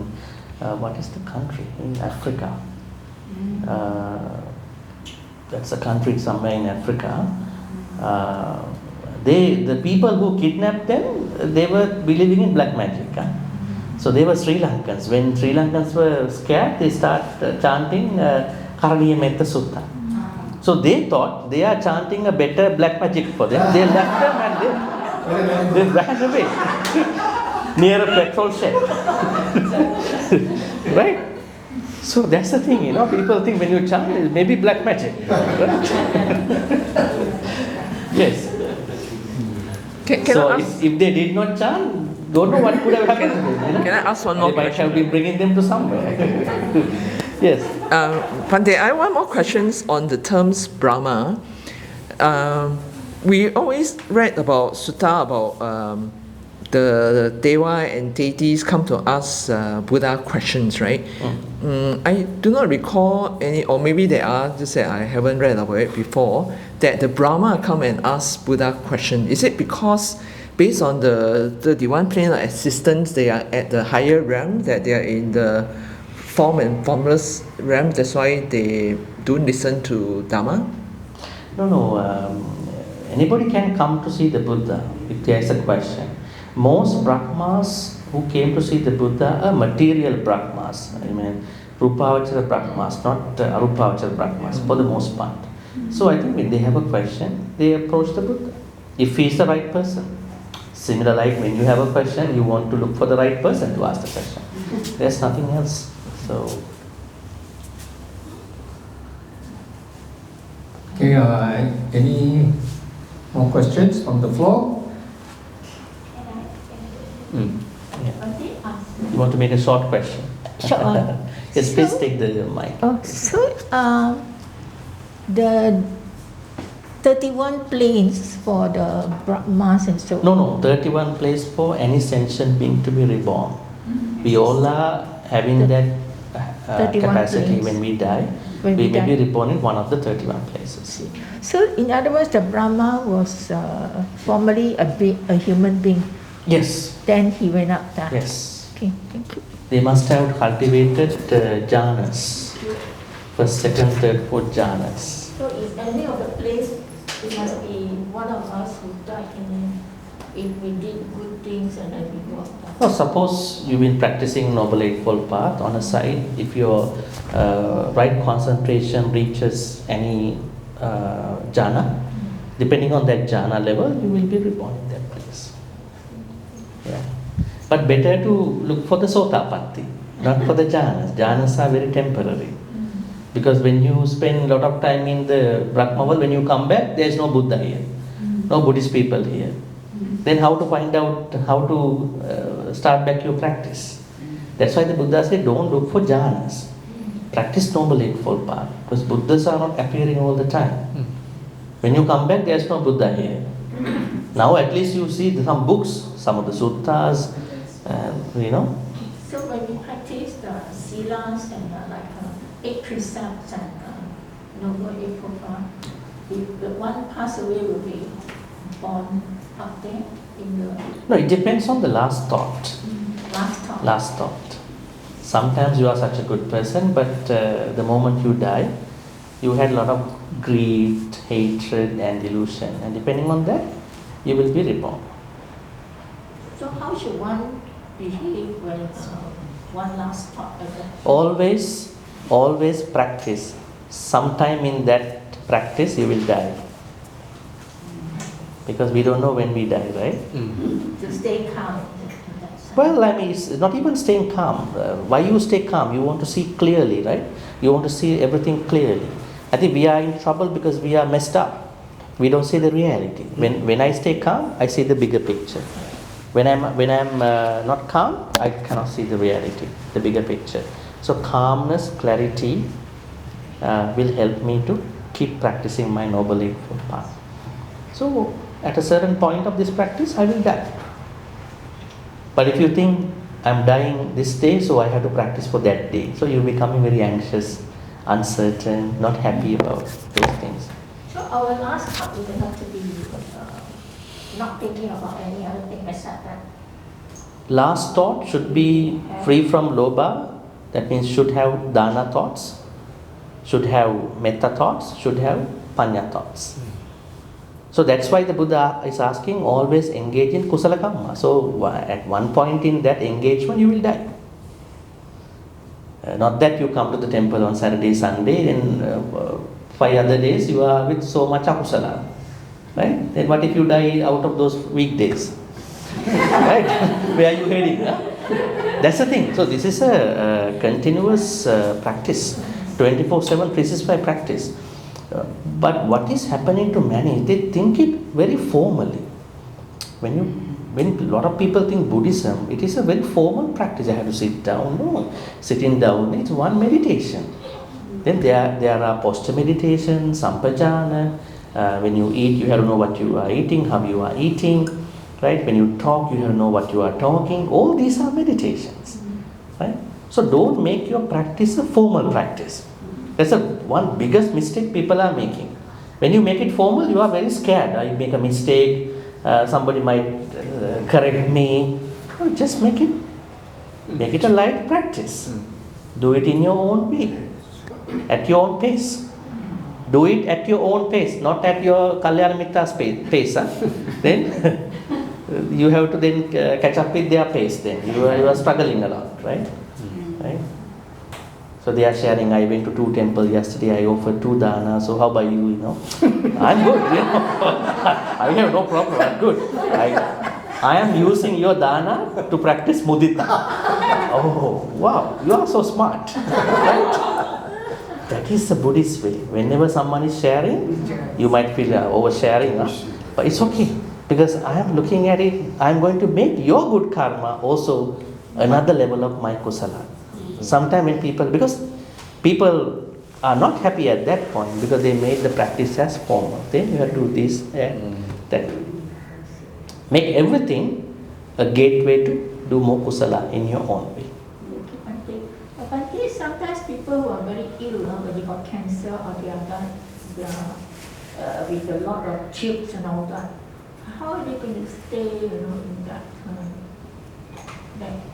what is the country? In Africa. That's a country somewhere in Africa. The people who kidnapped them, they were believing in black magic. So they were Sri Lankans. When Sri Lankans were scared, they started chanting Karaniya Metta Sutta. So they thought they are chanting a better black magic for them. They left them and they ran away near a petrol shed. Right? So that's the thing, people think when you chant, it may be black magic. Yes. So if they did not chant, don't know what could have happened. Can I ask one more question? They might have been bringing them to somewhere. Yes. Bhante, I have one more questions on the terms Brahma. We always read about sutta about the deva and deities come to ask Buddha questions, right? I do not recall any, or maybe there are, just that I haven't read about it before, that the Brahma come and ask Buddha question. Is it because based on the divine plane of existence, they are at the higher realm, that they are in the form and formless realm, that's why they don't listen to Dhamma? No. Anybody can come to see the Buddha if there is a question. Most Brahmas who came to see the Buddha are material Brahmas. I mean, Rupavachara Brahmas, not Arupavachara Brahmas, for the most part. So I think when they have a question, they approach the Buddha, if he is the right person. Similar like when you have a question, you want to look for the right person to ask the question. There's nothing else. So. Okay, any more questions from the floor? You want to make a short question? Sure. Yes, please take the mic. The 31 planes for the Brahmas and so on. No, 31 planes for any sentient being to be reborn. We all are having that capacity planes. When we die. We may be reborn in one of the 31 places. So, in other words, the Brahma was formerly a human being. Yes. Then he went up there. Yes. Okay, thank you. They must have cultivated jhanas. First, second, third, fourth jhanas. So, in any of the place, it must be one of us who died if we did good things and then we got that. Well, suppose you've been practicing Noble Eightfold Path on a side, if your right concentration reaches any jhana, depending on that jhana level, you will be reborn in that place. Yeah. But better to look for the Sotapatti, not for the jhanas. Jhanas are very temporary. Because when you spend a lot of time in the Brahma world, when you come back, there is no Buddha here, no Buddhist people here. Then how to find out how to start back your practice? That's why the Buddha said, don't look for jhanas. Practice Noble Eightfold Path, because Buddhas are not appearing all the time. When you come back, there is no Buddha here. Now at least you see some books, some of the suttas, So when we practice the sīlas and 8 precepts and Noble Eightfold Path, if the one pass away, will be born up there in the... No, it depends on the last thought. Last thought. Sometimes you are such a good person, but the moment you die, you had a lot of greed, hatred and delusion, and depending on that, you will be reborn. So how should one behave when one last thought of that? Always practice. Sometime in that practice you will die. Because we don't know when we die, right? To stay calm. Well, I mean, it's not even staying calm. Why you stay calm? You want to see clearly, right? You want to see everything clearly. I think we are in trouble because we are messed up. We don't see the reality. When I stay calm, I see the bigger picture. When I'm not calm, I cannot see the reality, the bigger picture. So calmness, clarity will help me to keep practicing my Noble Eightfold Path. So at a certain point of this practice, I will die. But if you think I'm dying this day, so I have to practice for that day. So you're becoming very anxious, uncertain, not happy about those things. So our last thought will have to be not thinking about any other thing except that. Last thought should be free from lobha, that means should have dana thoughts, should have mettā thoughts, should have paññā thoughts. So that's why the Buddha is asking, always engage in kusala kamma. So at one point in that engagement you will die. Not that you come to the temple on Saturday, Sunday, and 5 other days you are with so much akusala. Right? Then what if you die out of those weekdays? Right? Where are you heading? Huh? That's the thing. So this is a continuous practice, 24/7 365 practice. But what is happening to many, they think it very formally. When a lot of people think Buddhism, it is a very formal practice. I have to sit down. No, sitting down, it's one meditation. Then there are posture meditation, sampajana. When you eat, you have to know what you are eating, how you are eating. Right? When you talk, you have to know what you are talking. All these are meditations. Right? So don't make your practice a formal practice. That's one biggest mistake people are making. When you make it formal, you are very scared. You make a mistake, somebody might correct me. No, just make it a light practice. Do it in your own way, at your own pace. Do it at your own pace, not at your Kalyana Mitta's pace. Then you have to then catch up with their pace. Then you are struggling a lot, right? Right. So they are sharing, I went to 2 temples yesterday, I offered 2 dana, so how about you, I'm good, I have no problem, I'm good. I am using your dana to practice mudita. Oh, wow, you are so smart. Right? That is the Buddhist way. Whenever someone is sharing, you might feel oversharing, but it's okay. Because I am looking at it, I am going to make your good karma also another level of my kusala. Sometimes when because people are not happy at that point because they made the practice as formal. Then you have to do this and that. Make everything a gateway to do more kusala in your own way. But sometimes people who are very ill, when they got cancer or they are done with a lot of tubes and all that, how are they going to stay, in that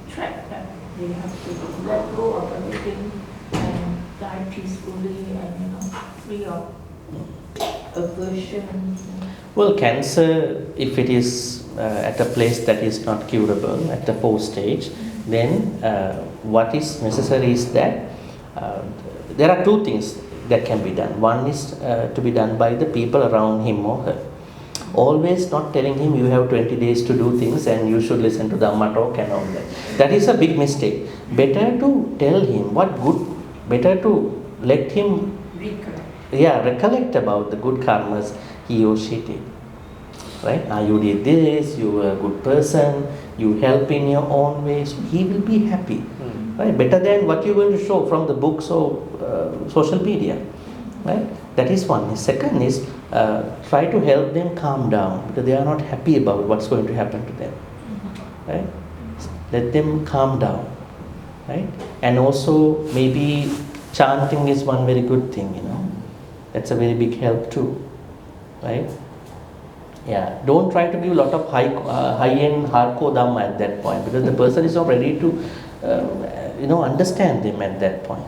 track that they have to let go of everything and die peacefully and free of aversion? Well, cancer, if it is at a place that is not curable, at the 4th stage, then what is necessary is that there are 2 things that can be done. One is to be done by the people around him or her. Always not telling him you have 20 days to do things and you should listen to Dhamma talk and all that. That is a big mistake. Better to tell him better to let him recollect about the good karmas he or she did. Right? You did this, you were a good person, you help in your own way, so he will be happy. Right? Better than what you're going to show from the books or social media. Right? That is one. The second is try to help them calm down because they are not happy about what's going to happen to them. Right? Let them calm down. Right? And also maybe chanting is one very good thing, That's a very big help too. Right? Yeah. Don't try to give a lot of high-end hardcore Dhamma at that point because the person is not ready to understand them at that point.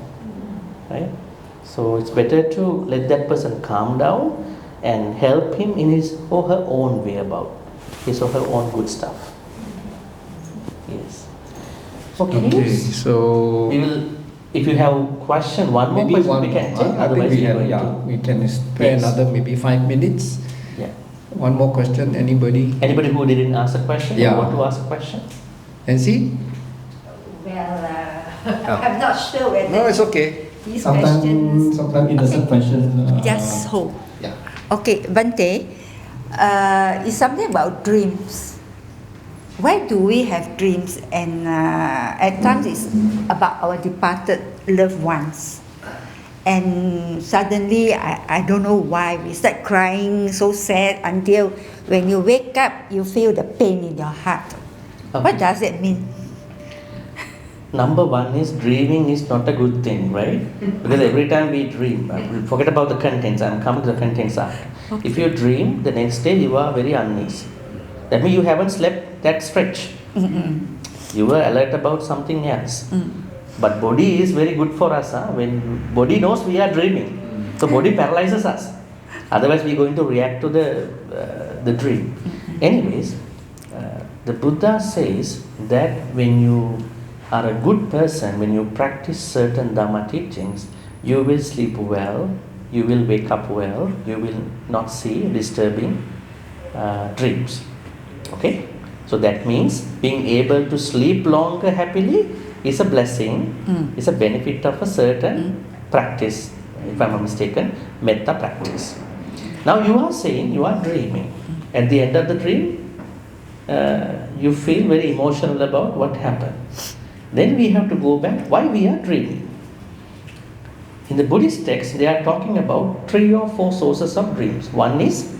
Right? So it's better to let that person calm down and help him in his or her own way about his or her own good stuff. Yes. Okay, so we will. If you have question, one more question we can take. Otherwise, we can spare another maybe 5 minutes. Yeah. One more question. Anybody? Anybody who didn't ask a question? Yeah. Or want to ask a question? Nancy? Well, I'm not sure whether No, it's okay. these questions. Sometimes innocent questions. Just hold. Yeah. Okay, Bhante, it's something about dreams. Why do we have dreams? And at times it's about our departed loved ones. and suddenly I don't know why we start crying so sad until when you wake up you feel the pain in your heart. What does it mean? Number one is dreaming is not a good thing, right? Because every time we dream, forget about the contents, I'm coming to the contents after. Okay. If you dream, the next day you are very uneasy. That means you haven't slept that stretch. You were alert about something else. But body is very good for us. When body knows we are dreaming, so body paralyzes us. Otherwise we are going to react to the dream. Anyways, the Buddha says that when you are a good person, when you practice certain Dhamma teachings, you will sleep well, you will wake up well, you will not see disturbing dreams. Okay? So that means being able to sleep longer happily is a blessing, is a benefit of a certain practice, if I'm not mistaken, mettā practice. Now you are saying you are dreaming. At the end of the dream, you feel very emotional about what happened. Then we have to go back why we are dreaming. In the Buddhist text, they are talking about 3 or 4 sources of dreams. One is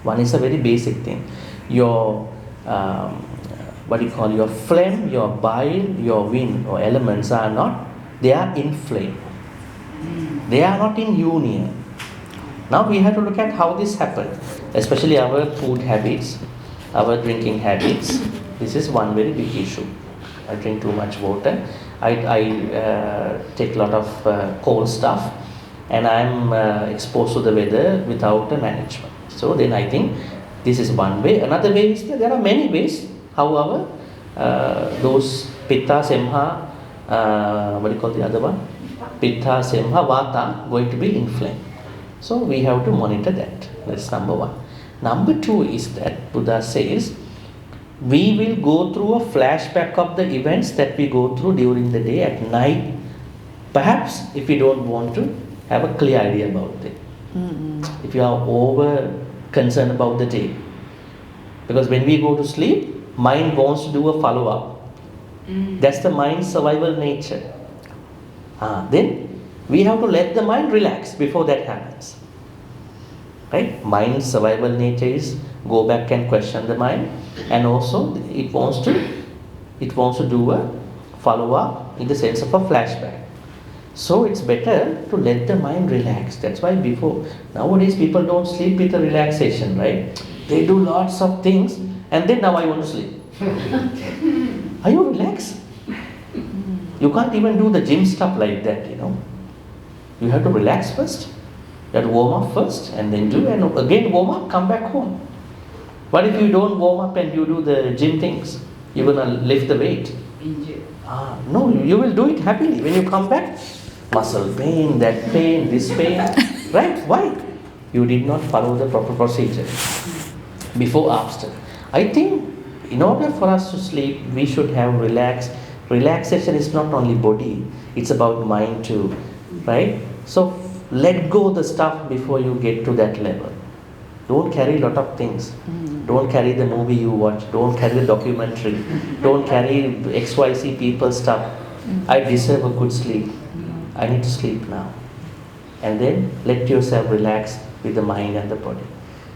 a very basic thing. Your your phlegm, your bile, your wind or elements are not, they are inflamed. They are not in union. Now we have to look at how this happened, especially our food habits, our drinking habits. This is one very big issue. I drink too much water. I take a lot of cold stuff, and I'm exposed to the weather without a management. So then I think this is one way. Another way is that there are many ways how those pitta, semha, the other one? Pitta, semha, vata going to be inflamed. So we have to monitor that. That's number one. Number two is that Buddha says we will go through a flashback of the events that we go through during the day at night. Perhaps if you don't want to have a clear idea about it. If you are over concerned about the day. Because when we go to sleep, mind wants to do a follow-up. That's the mind's survival nature. Then we have to let the mind relax before that happens. Right? Mind's survival nature is go back and question the mind, and also it wants to do a follow-up in the sense of a flashback. So it's better to let the mind relax. That's why nowadays people don't sleep with a relaxation, right? They do lots of things and then now I want to sleep. Are you relaxed? You can't even do the gym stuff like that, You have to relax first. You have to warm up first and then do, and again warm up, come back home. What if you don't warm up and you do the gym things? You're going to lift the weight. No, you will do it happily. When you come back, muscle pain, that pain, this pain. Right? Why? You did not follow the proper procedure. Before, after. I think in order for us to sleep, we should have relaxation is not only body, it's about mind too. Right? So let go the stuff before you get to that level. Don't carry a lot of things. Don't carry the movie you watch. Don't carry the documentary. Don't carry XYZ people stuff. I deserve a good sleep. I need to sleep now. And then let yourself relax with the mind and the body.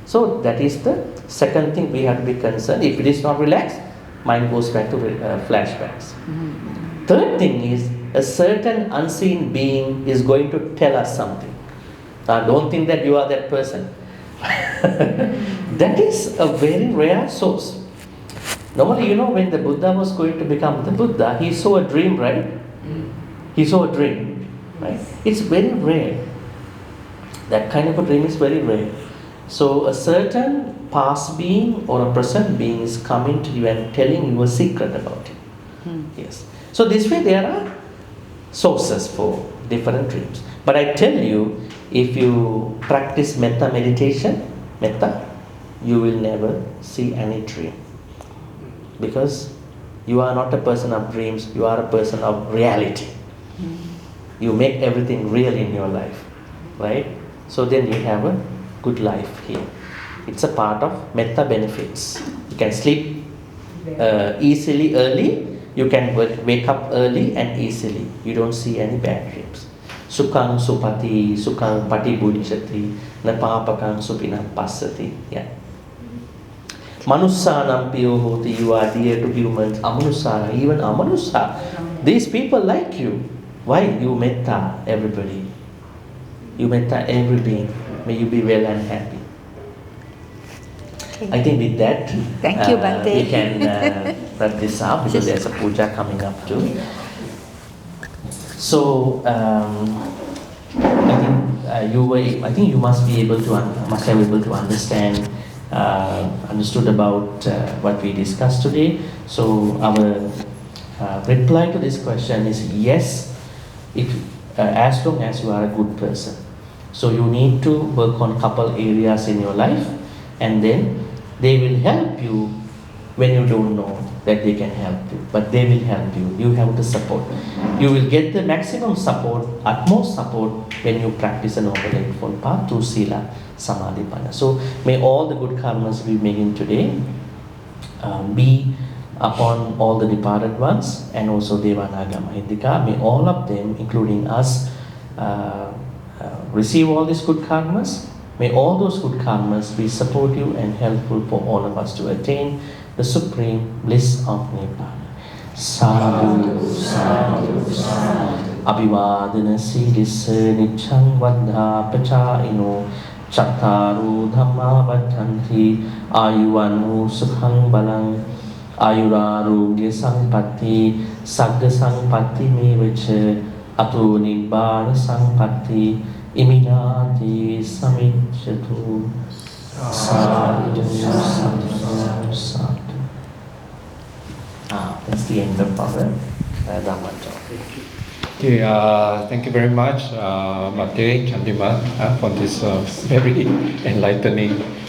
So that is the second thing we have to be concerned. If it is not relaxed, mind goes back to flashbacks. Third thing is a certain unseen being is going to tell us something. Now don't think that you are that person. That is a very rare source. Normally, when the Buddha was going to become the Buddha, he saw a dream, right? He saw a dream, right? It's very rare. That kind of a dream is very rare. So a certain past being or a present being is coming to you and telling you a secret about it. Yes. So this way there are sources for different dreams. But I tell you, if you practice mettā meditation, you will never see any dream. Because you are not a person of dreams, you are a person of reality. You make everything real in your life, right? So then you have a good life here. It's a part of mettā benefits. You can sleep easily early, you can wake up early and easily. You don't see any bad dreams. Sukhang supati, sukhang patibujjati, napapakang supinam passati. Yeah. Manussanam piyo hoti, you are dear to humans. Amanussana, even amanussa. These people like you. Why? You mettā everybody. You mettā every being. May you be well and happy. I think with that, Thank you, Bhante. we can wrap this up because there's a puja coming up too. So I think you must be able to must have able to understand, understood about what we discussed today. So our reply to this question is yes, if as long as you are a good person. So you need to work on couple areas in your life, and then they will help you when you don't know that they can help you. But they will help you. You have the support. You will get the maximum support, utmost support, when you practice a noble eightfold path through sīla, samadhi, panna. So may all the good karmas we making today be upon all the departed ones, and also Deva Naga Mahindika. May all of them, including us, receive all these good karmas. May all those good karmas be supportive and helpful for all of us to attain the supreme bliss of Nibbana. Sadhu, sadhu, sadhu. Abhivadana sīlissa niccang vaddha pacāino cattaru dhamma vaddhanti ayuvanu sukhang balang ayurārogya sampatti sagga sampatti mevaca ato nibbāna sampatti iminati samicchatu. Sadhu, sadhu, sadhu. That's the end of our Dhamma talk. Okay, thank you very much, Bhante, Chandima, for this very enlightening